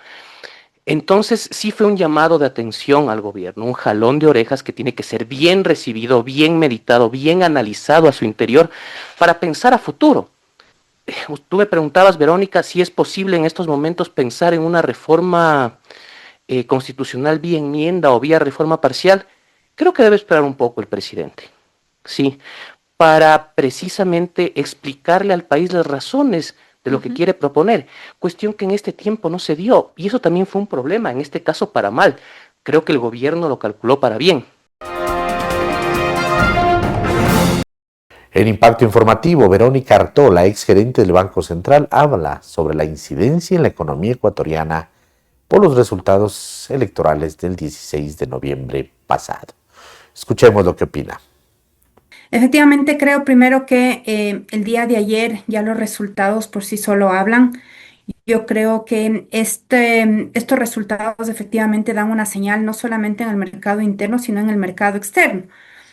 Entonces sí fue un llamado de atención al gobierno, un jalón de orejas que tiene que ser bien recibido, bien meditado, bien analizado a su interior para pensar a futuro. Tú me preguntabas, Verónica, si es posible en estos momentos pensar en una reforma constitucional vía enmienda o vía reforma parcial. Creo que debe esperar un poco el presidente, ¿sí? Para precisamente explicarle al país las razones de lo que quiere proponer, cuestión que en este tiempo no se dio, y eso también fue un problema, en este caso para mal. Creo que el gobierno lo calculó para bien. En Impacto Informativo, Verónica Artola, exgerente del Banco Central, habla sobre la incidencia en la economía ecuatoriana por los resultados electorales del 16 de noviembre pasado. Escuchemos lo que opina. Efectivamente, creo primero que el día de ayer ya los resultados por sí solo hablan. Yo creo que estos resultados efectivamente dan una señal no solamente en el mercado interno, sino en el mercado externo.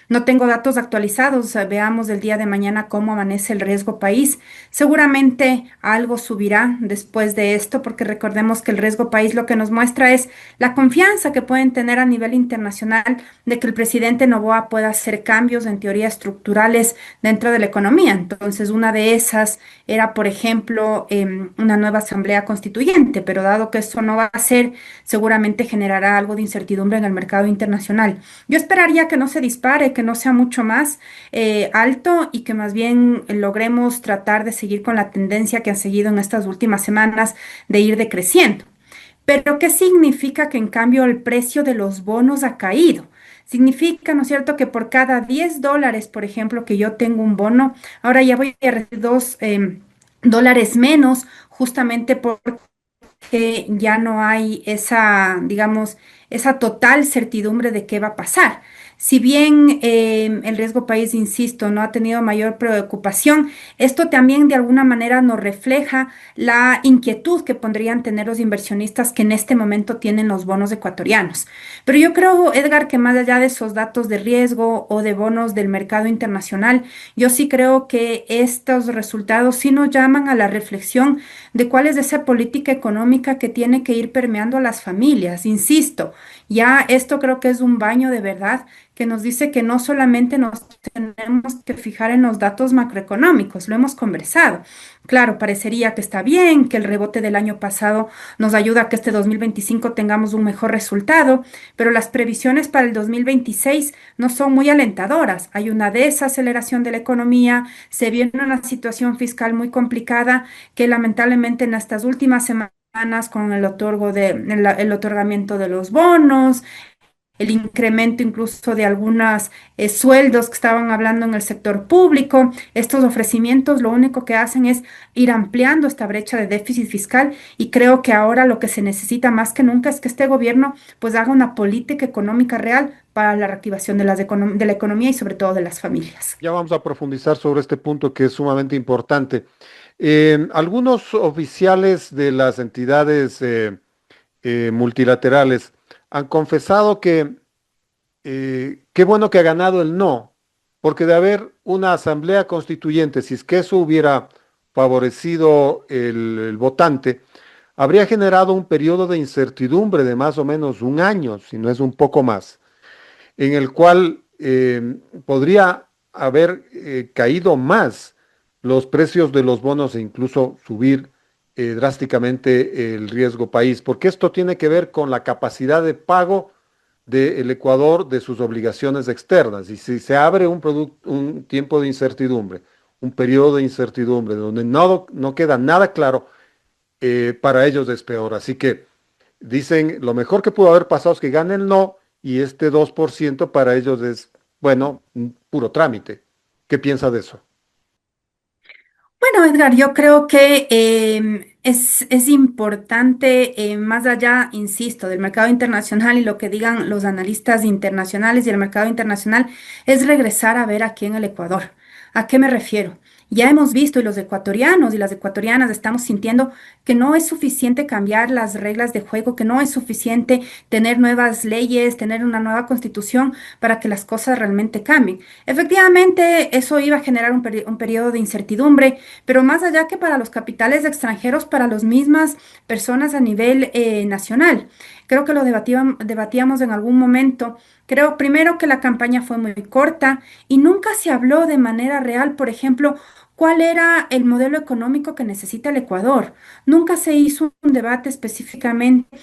No tengo datos actualizados, veamos el día de mañana cómo amanece el riesgo país. Seguramente algo subirá después de esto, porque recordemos que el riesgo país lo que nos muestra es la confianza que pueden tener a nivel internacional de que el presidente Noboa pueda hacer cambios en teoría estructurales dentro de la economía. Entonces, una de esas era, por ejemplo, una nueva asamblea constituyente, pero dado que eso no va a ser, seguramente generará algo de incertidumbre en el mercado internacional. Yo esperaría que no se dispare, que no sea mucho más alto y que más bien logremos tratar de seguir con la tendencia que han seguido en estas últimas semanas de ir decreciendo. Pero ¿qué significa que en cambio el precio de los bonos ha caído? Significa, ¿no es cierto?, que por cada $10, por ejemplo, que yo tengo un bono, ahora ya voy a recibir $2 menos, justamente porque ya no hay esa, digamos, esa total certidumbre de qué va a pasar. Si bien el riesgo país, insisto, no ha tenido mayor preocupación, esto también de alguna manera nos refleja la inquietud que podrían tener los inversionistas que en este momento tienen los bonos ecuatorianos. Pero yo creo, Edgar, que más allá de esos datos de riesgo o de bonos del mercado internacional, yo sí creo que estos resultados sí nos llaman a la reflexión de cuál es esa política económica que tiene que ir permeando a las familias. Insisto, ya esto creo que es un baño de verdad que nos dice que no solamente nos tenemos que fijar en los datos macroeconómicos, lo hemos conversado. Claro, parecería que está bien, que el rebote del año pasado nos ayuda a que este 2025 tengamos un mejor resultado, pero las previsiones para el 2026 no son muy alentadoras. Hay una desaceleración de la economía, se viene una situación fiscal muy complicada que lamentablemente en estas últimas semanas con el otorgamiento de los bonos, el incremento incluso de algunos sueldos que estaban hablando en el sector público. Estos ofrecimientos lo único que hacen es ir ampliando esta brecha de déficit fiscal y creo que ahora lo que se necesita más que nunca es que este gobierno pues haga una política económica real para la reactivación de la economía y sobre todo de las familias. Ya vamos a profundizar sobre este punto que es sumamente importante. Algunos oficiales de las entidades multilaterales han confesado que qué bueno que ha ganado el no, porque de haber una asamblea constituyente, si es que eso hubiera favorecido el votante, habría generado un periodo de incertidumbre de más o menos un año, si no es un poco más, en el cual podría haber caído más los precios de los bonos e incluso subir drásticamente el riesgo país, porque esto tiene que ver con la capacidad de pago del Ecuador de sus obligaciones externas. Y si se abre un tiempo de incertidumbre, un periodo de incertidumbre, donde no queda nada claro, para ellos es peor. Así que dicen, lo mejor que pudo haber pasado es que gane el no, y este 2% para ellos es, bueno, un puro trámite. ¿Qué piensa de eso? Bueno, Edgar, yo creo que es importante, más allá, insisto, del mercado internacional y lo que digan los analistas internacionales y el mercado internacional, es regresar a ver aquí en el Ecuador. ¿A qué me refiero? Ya hemos visto, y los ecuatorianos y las ecuatorianas estamos sintiendo que no es suficiente cambiar las reglas de juego, que no es suficiente tener nuevas leyes, tener una nueva constitución para que las cosas realmente cambien. Efectivamente, eso iba a generar un periodo de incertidumbre, pero más allá que para los capitales extranjeros, para las mismas personas a nivel nacional. Creo que lo debatíamos en algún momento. Creo primero que la campaña fue muy corta y nunca se habló de manera real, por ejemplo, cuál era el modelo económico que necesita el Ecuador. Nunca se hizo un debate específicamente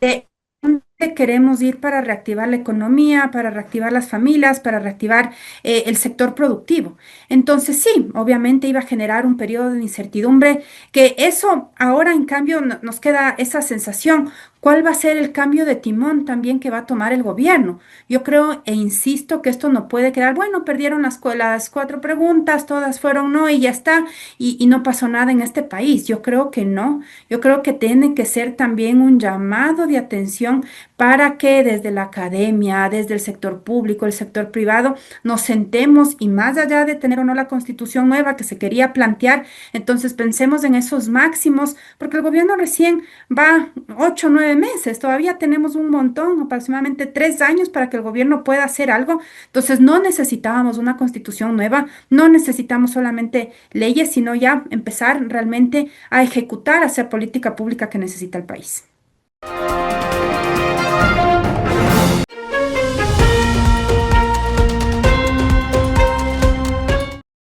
de dónde queremos ir para reactivar la economía, para reactivar las familias, para reactivar el sector productivo. Entonces, sí, obviamente iba a generar un periodo de incertidumbre, que eso ahora en cambio nos queda esa sensación. ¿Cuál va a ser el cambio de timón también que va a tomar el gobierno? Yo creo e insisto que esto no puede quedar, bueno, perdieron las 4 preguntas, todas fueron no y ya está, y no pasó nada en este país. Yo creo que no. Yo creo que tiene que ser también un llamado de atención para que desde la academia, desde el sector público, el sector privado, nos sentemos y más allá de tener o no la constitución nueva que se quería plantear, entonces pensemos en esos máximos, porque el gobierno recién va 8 o 9 meses, todavía tenemos un montón, aproximadamente 3 años para que el gobierno pueda hacer algo. Entonces no necesitábamos una constitución nueva, no necesitamos solamente leyes, sino ya empezar realmente a ejecutar, a hacer política pública que necesita el país.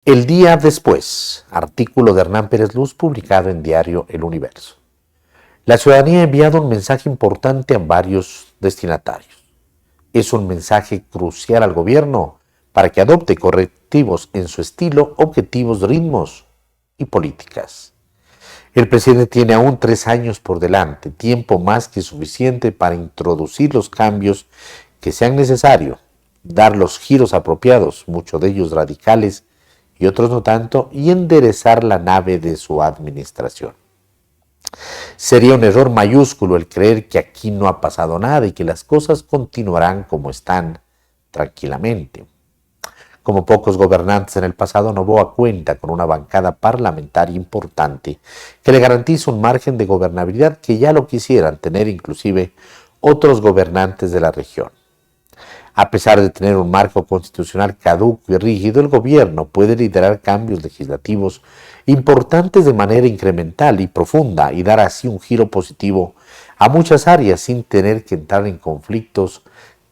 El día después, artículo de Hernán Pérez Luz publicado en diario El Universo. La ciudadanía ha enviado un mensaje importante a varios destinatarios. Es un mensaje crucial al gobierno para que adopte correctivos en su estilo, objetivos, ritmos y políticas. El presidente tiene aún 3 años por delante, tiempo más que suficiente para introducir los cambios que sean necesarios, dar los giros apropiados, muchos de ellos radicales y otros no tanto, y enderezar la nave de su administración. Sería un error mayúsculo el creer que aquí no ha pasado nada y que las cosas continuarán como están tranquilamente. Como pocos gobernantes en el pasado, Noboa cuenta con una bancada parlamentaria importante que le garantiza un margen de gobernabilidad que ya lo quisieran tener inclusive otros gobernantes de la región. A pesar de tener un marco constitucional caduco y rígido, el gobierno puede liderar cambios legislativos importantes de manera incremental y profunda y dar así un giro positivo a muchas áreas sin tener que entrar en conflictos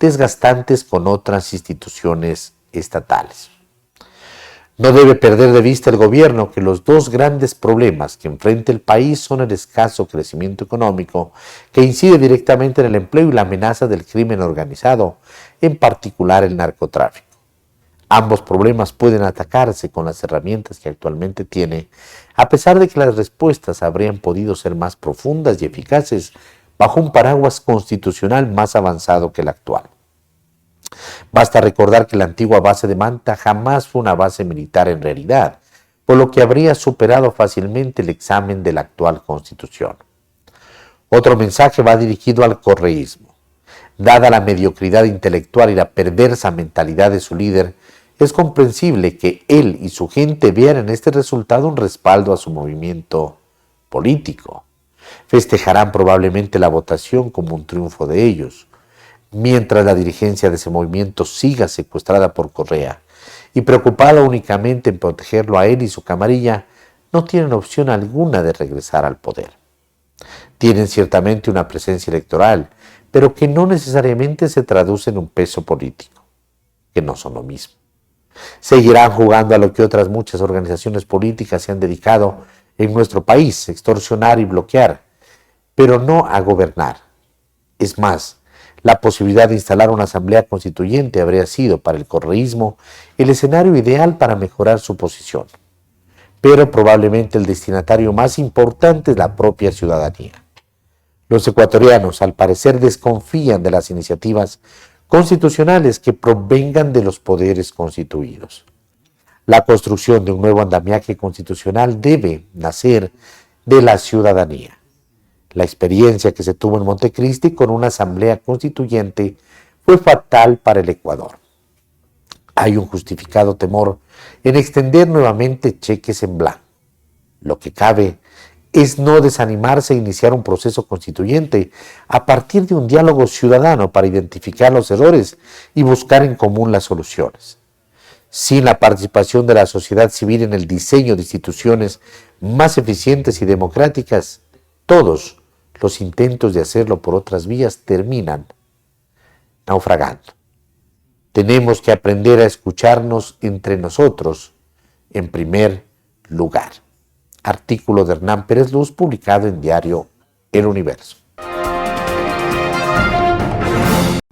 desgastantes con otras instituciones estatales. No debe perder de vista el gobierno que los 2 grandes problemas que enfrenta el país son el escaso crecimiento económico, que incide directamente en el empleo, y la amenaza del crimen organizado, en particular el narcotráfico. Ambos problemas pueden atacarse con las herramientas que actualmente tiene, a pesar de que las respuestas habrían podido ser más profundas y eficaces bajo un paraguas constitucional más avanzado que el actual. Basta recordar que la antigua base de Manta jamás fue una base militar en realidad, por lo que habría superado fácilmente el examen de la actual Constitución. Otro mensaje va dirigido al correísmo. Dada la mediocridad intelectual y la perversa mentalidad de su líder, es comprensible que él y su gente vean en este resultado un respaldo a su movimiento político. Festejarán probablemente la votación como un triunfo de ellos, mientras la dirigencia de ese movimiento siga secuestrada por Correa y preocupada únicamente en protegerlo a él y su camarilla, no tienen opción alguna de regresar al poder. Tienen ciertamente una presencia electoral, pero que no necesariamente se traduce en un peso político, que no son lo mismo. Seguirán jugando a lo que otras muchas organizaciones políticas se han dedicado en nuestro país, extorsionar y bloquear, pero no a gobernar. Es más, la posibilidad de instalar una asamblea constituyente habría sido para el correísmo el escenario ideal para mejorar su posición. Pero probablemente el destinatario más importante es la propia ciudadanía. Los ecuatorianos, al parecer, desconfían de las iniciativas constitucionales que provengan de los poderes constituidos. La construcción de un nuevo andamiaje constitucional debe nacer de la ciudadanía. La experiencia que se tuvo en Montecristi con una asamblea constituyente fue fatal para el Ecuador. Hay un justificado temor en extender nuevamente cheques en blanco. Lo que cabe es no desanimarse e iniciar un proceso constituyente a partir de un diálogo ciudadano para identificar los errores y buscar en común las soluciones. Sin la participación de la sociedad civil en el diseño de instituciones más eficientes y democráticas, todos los intentos de hacerlo por otras vías terminan naufragando. Tenemos que aprender a escucharnos entre nosotros en primer lugar. Artículo de Hernán Pérez Luz, publicado en diario El Universo.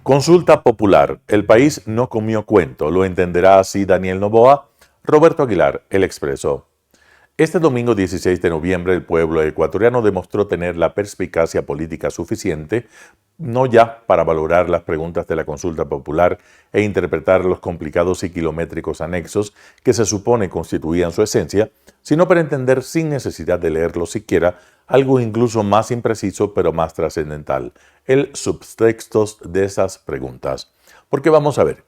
Consulta popular. El país no comió cuento. Lo entenderá así Daniel Noboa. Roberto Aguilar, El Expreso. Este domingo 16 de noviembre el pueblo ecuatoriano demostró tener la perspicacia política suficiente, no ya para valorar las preguntas de la consulta popular e interpretar los complicados y kilométricos anexos que se supone constituían su esencia, sino para entender sin necesidad de leerlo siquiera algo incluso más impreciso pero más trascendental, el subtexto de esas preguntas. Porque vamos a ver,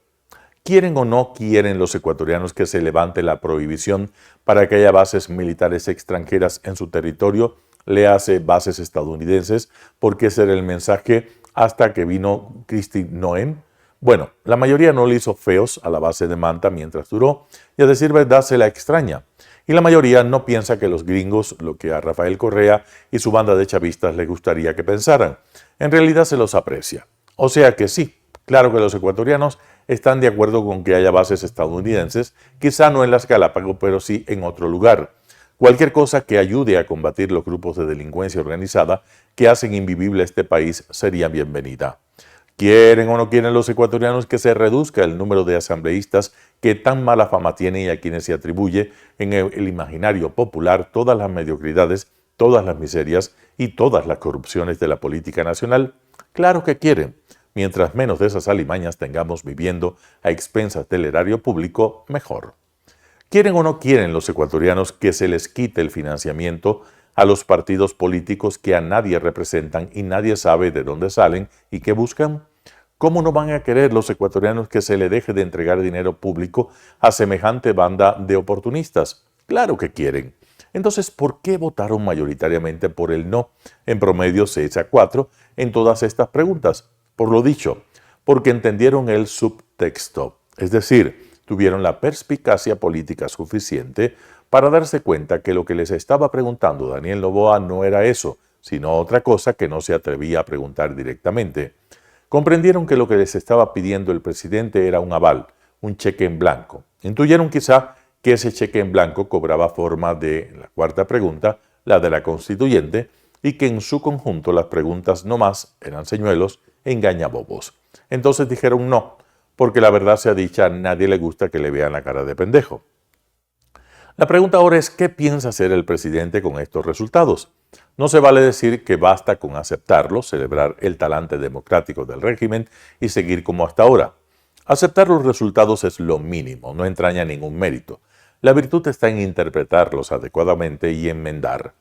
¿quieren o no quieren los ecuatorianos que se levante la prohibición para que haya bases militares extranjeras en su territorio? Le hace bases estadounidenses, porque ese era el mensaje hasta que vino Kristi Noem. Bueno, la mayoría no le hizo feos a la base de Manta mientras duró, y a decir verdad se la extraña. Y la mayoría no piensa que los gringos, lo que a Rafael Correa y su banda de chavistas les gustaría que pensaran. En realidad se los aprecia. O sea que sí, claro que los ecuatorianos están de acuerdo con que haya bases estadounidenses, quizá no en las Galápagos, pero sí en otro lugar. Cualquier cosa que ayude a combatir los grupos de delincuencia organizada que hacen invivible este país sería bienvenida. ¿Quieren o no quieren los ecuatorianos que se reduzca el número de asambleístas que tan mala fama tiene y a quienes se atribuye en el imaginario popular todas las mediocridades, todas las miserias y todas las corrupciones de la política nacional? Claro que quieren. Mientras menos de esas alimañas tengamos viviendo a expensas del erario público, mejor. ¿Quieren o no quieren los ecuatorianos que se les quite el financiamiento a los partidos políticos que a nadie representan y nadie sabe de dónde salen y qué buscan? ¿Cómo no van a querer los ecuatorianos que se le deje de entregar dinero público a semejante banda de oportunistas? Claro que quieren. Entonces, ¿por qué votaron mayoritariamente por el no, en promedio 6-4, en todas estas preguntas? Por lo dicho, porque entendieron el subtexto, es decir, tuvieron la perspicacia política suficiente para darse cuenta que lo que les estaba preguntando Daniel Noboa no era eso, sino otra cosa que no se atrevía a preguntar directamente. Comprendieron que lo que les estaba pidiendo el presidente era un aval, un cheque en blanco. Intuyeron quizá que ese cheque en blanco cobraba forma de la cuarta pregunta, la de la constituyente, y que en su conjunto las preguntas no más eran señuelos e engañabobos. Entonces dijeron no, porque la verdad sea dicha, a nadie le gusta que le vean la cara de pendejo. La pregunta ahora es, ¿qué piensa hacer el presidente con estos resultados? No se vale decir que basta con aceptarlos, celebrar el talante democrático del régimen y seguir como hasta ahora. Aceptar los resultados es lo mínimo, no entraña ningún mérito. La virtud está en interpretarlos adecuadamente y enmendar.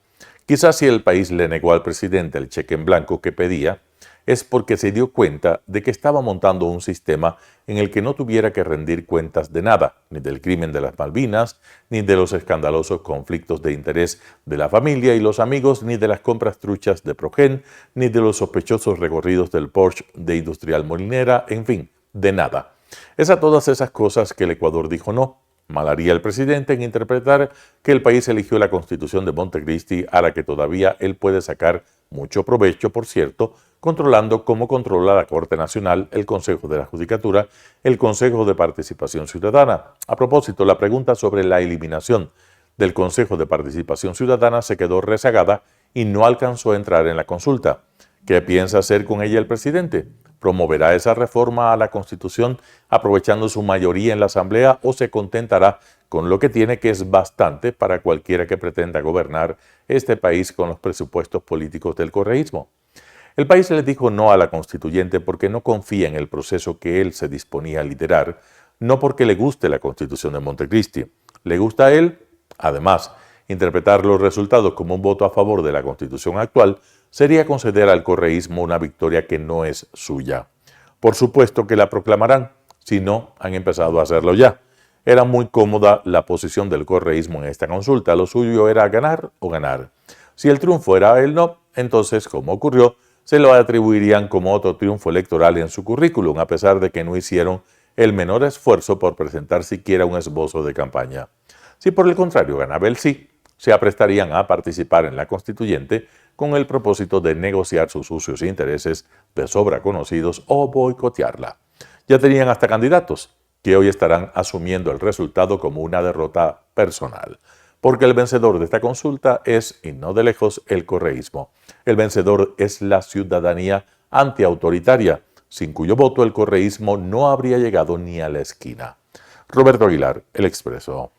Quizás si el país le negó al presidente el cheque en blanco que pedía, es porque se dio cuenta de que estaba montando un sistema en el que no tuviera que rendir cuentas de nada, ni del crimen de las Malvinas, ni de los escandalosos conflictos de interés de la familia y los amigos, ni de las compras truchas de Progen, ni de los sospechosos recorridos del Porsche de Industrial Molinera, en fin, de nada. Es a todas esas cosas que el Ecuador dijo no. Mal haría el presidente en interpretar que el país eligió la Constitución de Montecristi, a la que todavía él puede sacar mucho provecho, por cierto, controlando como controla la Corte Nacional, el Consejo de la Judicatura, el Consejo de Participación Ciudadana. A propósito, la pregunta sobre la eliminación del Consejo de Participación Ciudadana se quedó rezagada y no alcanzó a entrar en la consulta. ¿Qué piensa hacer con ella el presidente? ¿Promoverá esa reforma a la Constitución aprovechando su mayoría en la Asamblea o se contentará con lo que tiene, que es bastante para cualquiera que pretenda gobernar este país con los presupuestos políticos del correísmo? El país le dijo no a la constituyente porque no confía en el proceso que él se disponía a liderar, no porque le guste la Constitución de Montecristi. ¿Le gusta a él? Además, interpretar los resultados como un voto a favor de la Constitución actual sería conceder al correísmo una victoria que no es suya. Por supuesto que la proclamarán, si no han empezado a hacerlo ya. Era muy cómoda la posición del correísmo en esta consulta, lo suyo era ganar o ganar. Si el triunfo era el no, entonces, como ocurrió, se lo atribuirían como otro triunfo electoral en su currículum, a pesar de que no hicieron el menor esfuerzo por presentar siquiera un esbozo de campaña. Si por el contrario ganaba el sí, se aprestarían a participar en la constituyente con el propósito de negociar sus sucios intereses de sobra conocidos o boicotearla. Ya tenían hasta candidatos, que hoy estarán asumiendo el resultado como una derrota personal, porque el vencedor de esta consulta es, y no de lejos, el correísmo. El vencedor es la ciudadanía antiautoritaria, sin cuyo voto el correísmo no habría llegado ni a la esquina. Roberto Aguilar, El Expreso.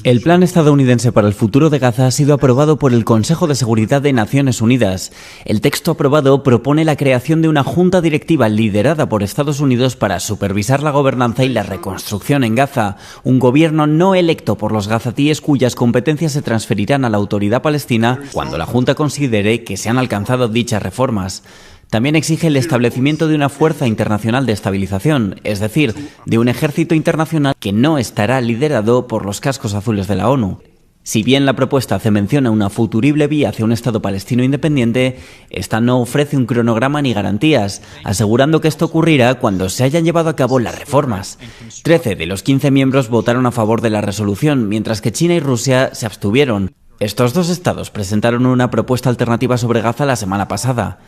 El plan estadounidense para el futuro de Gaza ha sido aprobado por el Consejo de Seguridad de Naciones Unidas. El texto aprobado propone la creación de una junta directiva liderada por Estados Unidos para supervisar la gobernanza y la reconstrucción en Gaza, un gobierno no electo por los gazatíes cuyas competencias se transferirán a la autoridad palestina cuando la junta considere que se han alcanzado dichas reformas. También exige el establecimiento de una fuerza internacional de estabilización, es decir, de un ejército internacional que no estará liderado por los cascos azules de la ONU. Si bien la propuesta hace mención a una futurible vía hacia un Estado palestino independiente, esta no ofrece un cronograma ni garantías, asegurando que esto ocurrirá cuando se hayan llevado a cabo las reformas. 13 de los 15 miembros votaron a favor de la resolución, mientras que China y Rusia se abstuvieron. Estos dos estados presentaron una propuesta alternativa sobre Gaza la semana pasada.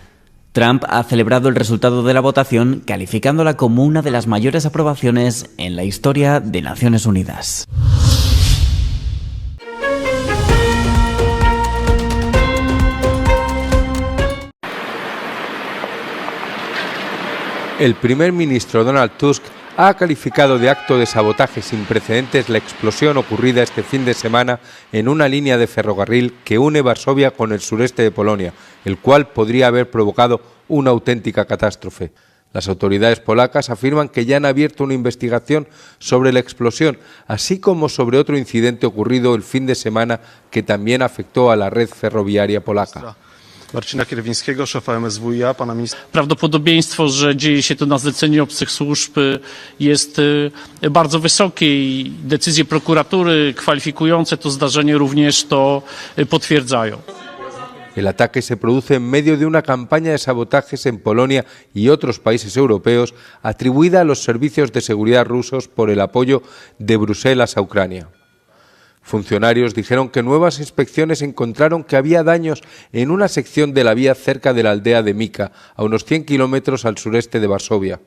Trump ha celebrado el resultado de la votación, calificándola como una de las mayores aprobaciones en la historia de Naciones Unidas. El primer ministro Donald Tusk ha calificado de acto de sabotaje sin precedentes la explosión ocurrida este fin de semana en una línea de ferrocarril que une Varsovia con el sureste de Polonia, el cual podría haber provocado una auténtica catástrofe. Las autoridades polacas afirman que ya han abierto una investigación sobre la explosión, así como sobre otro incidente ocurrido el fin de semana que también afectó a la red ferroviaria polaca. Marcina Kierwińskiego, szefa MSWiA, pana ministra. Prawdopodobieństwo, że dzieje się to na zlecenie obcych służb jest bardzo wysokie i decyzje prokuratury kwalifikujące to zdarzenie również to potwierdzają. El ataque se produce en medio de una campaña de sabotajes en Polonia y otros países europeos atribuida a los servicios de seguridad rusos por el apoyo de Bruselas a Ucrania. Funcionarios dijeron que nuevas inspecciones encontraron que había daños en una sección de la vía cerca de la aldea de Mika, a unos 100 kilómetros al sureste de Varsovia.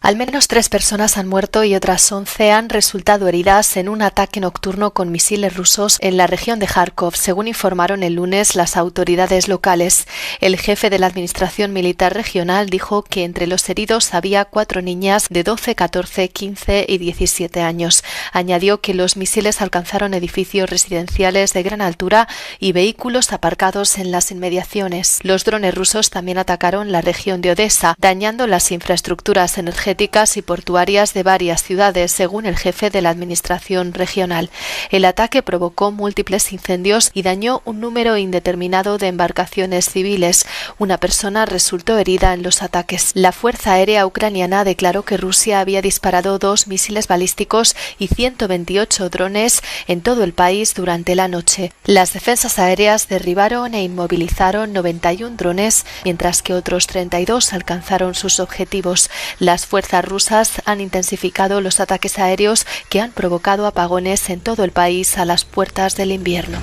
Al menos 3 personas han muerto y otras 11 han resultado heridas en un ataque nocturno con misiles rusos en la región de Kharkov, según informaron el lunes las autoridades locales. El jefe de la Administración Militar Regional dijo que entre los heridos había 4 niñas de 12, 14, 15 y 17 años. Añadió que los misiles alcanzaron edificios residenciales de gran altura y vehículos aparcados en las inmediaciones. Los drones rusos también atacaron la región de Odessa, dañando las infraestructuras energéticas y portuarias de varias ciudades, según el jefe de la administración regional. El ataque provocó múltiples incendios y dañó un número indeterminado de embarcaciones civiles. Una persona resultó herida en los ataques. La Fuerza Aérea Ucraniana declaró que Rusia había disparado 2 misiles balísticos y 128 drones en todo el país durante la noche. Las defensas aéreas derribaron e inmovilizaron 91 drones, mientras que otros 32 alcanzaron sus objetivos. Las fuerzas rusas han intensificado los ataques aéreos que han provocado apagones en todo el país a las puertas del invierno.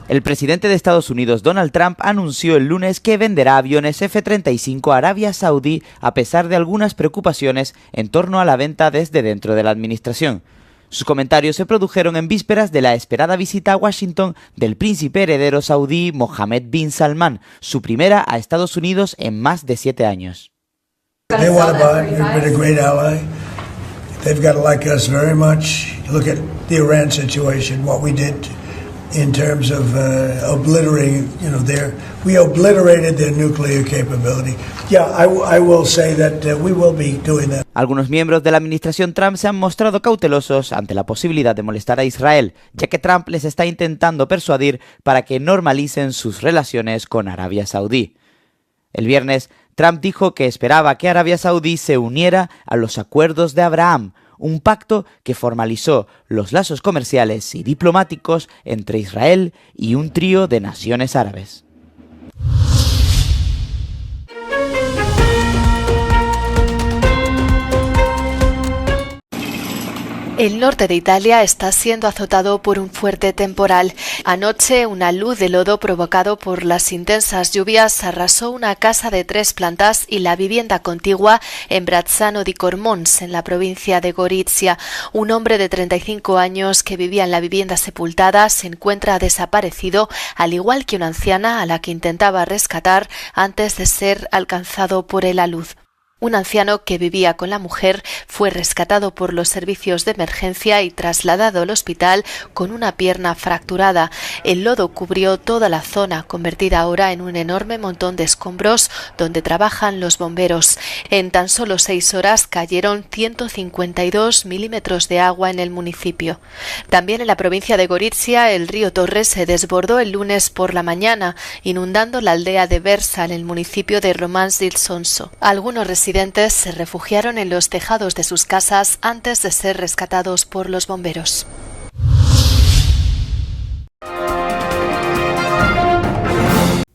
El presidente de Estados Unidos, Donald Trump, anunció el lunes que venderá aviones F-35 a Arabia Saudí a pesar de algunas preocupaciones en torno a la venta desde dentro de la administración. Sus comentarios se produjeron en vísperas de la esperada visita a Washington del príncipe heredero saudí Mohammed bin Salman, su primera a Estados Unidos en más de 7 años. They want to buy. They've been a great ally. They've got to like us very much. Look at the Iran situation, what we did in terms of obliterating, we obliterated their nuclear capability. Yeah, I will say that we will be doing that. Algunos miembros de la administración Trump se han mostrado cautelosos ante la posibilidad de molestar a Israel, ya que Trump les está intentando persuadir para que normalicen sus relaciones con Arabia Saudí. El viernes, Trump dijo que esperaba que Arabia Saudí se uniera a los acuerdos de Abraham, un pacto que formalizó los lazos comerciales y diplomáticos entre Israel y un trío de naciones árabes. El norte de Italia está siendo azotado por un fuerte temporal. Anoche, una luz de lodo provocado por las intensas lluvias arrasó una casa de 3 plantas y la vivienda contigua en Brazzano di Cormons, en la provincia de Gorizia. Un hombre de 35 años que vivía en la vivienda sepultada se encuentra desaparecido, al igual que una anciana a la que intentaba rescatar antes de ser alcanzado por el alud. Un anciano que vivía con la mujer fue rescatado por los servicios de emergencia y trasladado al hospital con una pierna fracturada. El lodo cubrió toda la zona, convertida ahora en un enorme montón de escombros donde trabajan los bomberos. En tan solo 6 horas cayeron 152 milímetros de agua en el municipio. También en la provincia de Gorizia, el río Torres se desbordó el lunes por la mañana, inundando la aldea de Versa en el municipio de Romans del Sonso. Algunos residentes se refugiaron en los tejados de sus casas antes de ser rescatados por los bomberos.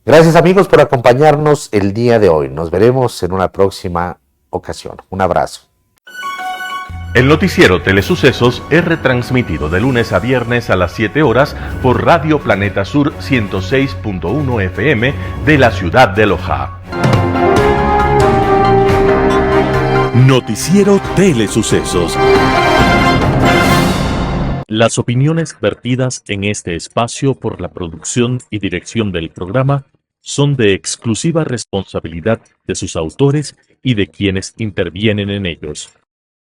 Gracias amigos por acompañarnos el día de hoy. Nos veremos en una próxima ocasión. Un abrazo. El noticiero Telesucesos es retransmitido de lunes a viernes a las 7 horas por Radio Planeta Sur 106.1 FM de la ciudad de Loja. Noticiero Telesucesos. Las opiniones vertidas en este espacio por la producción y dirección del programa son de exclusiva responsabilidad de sus autores y de quienes intervienen en ellos.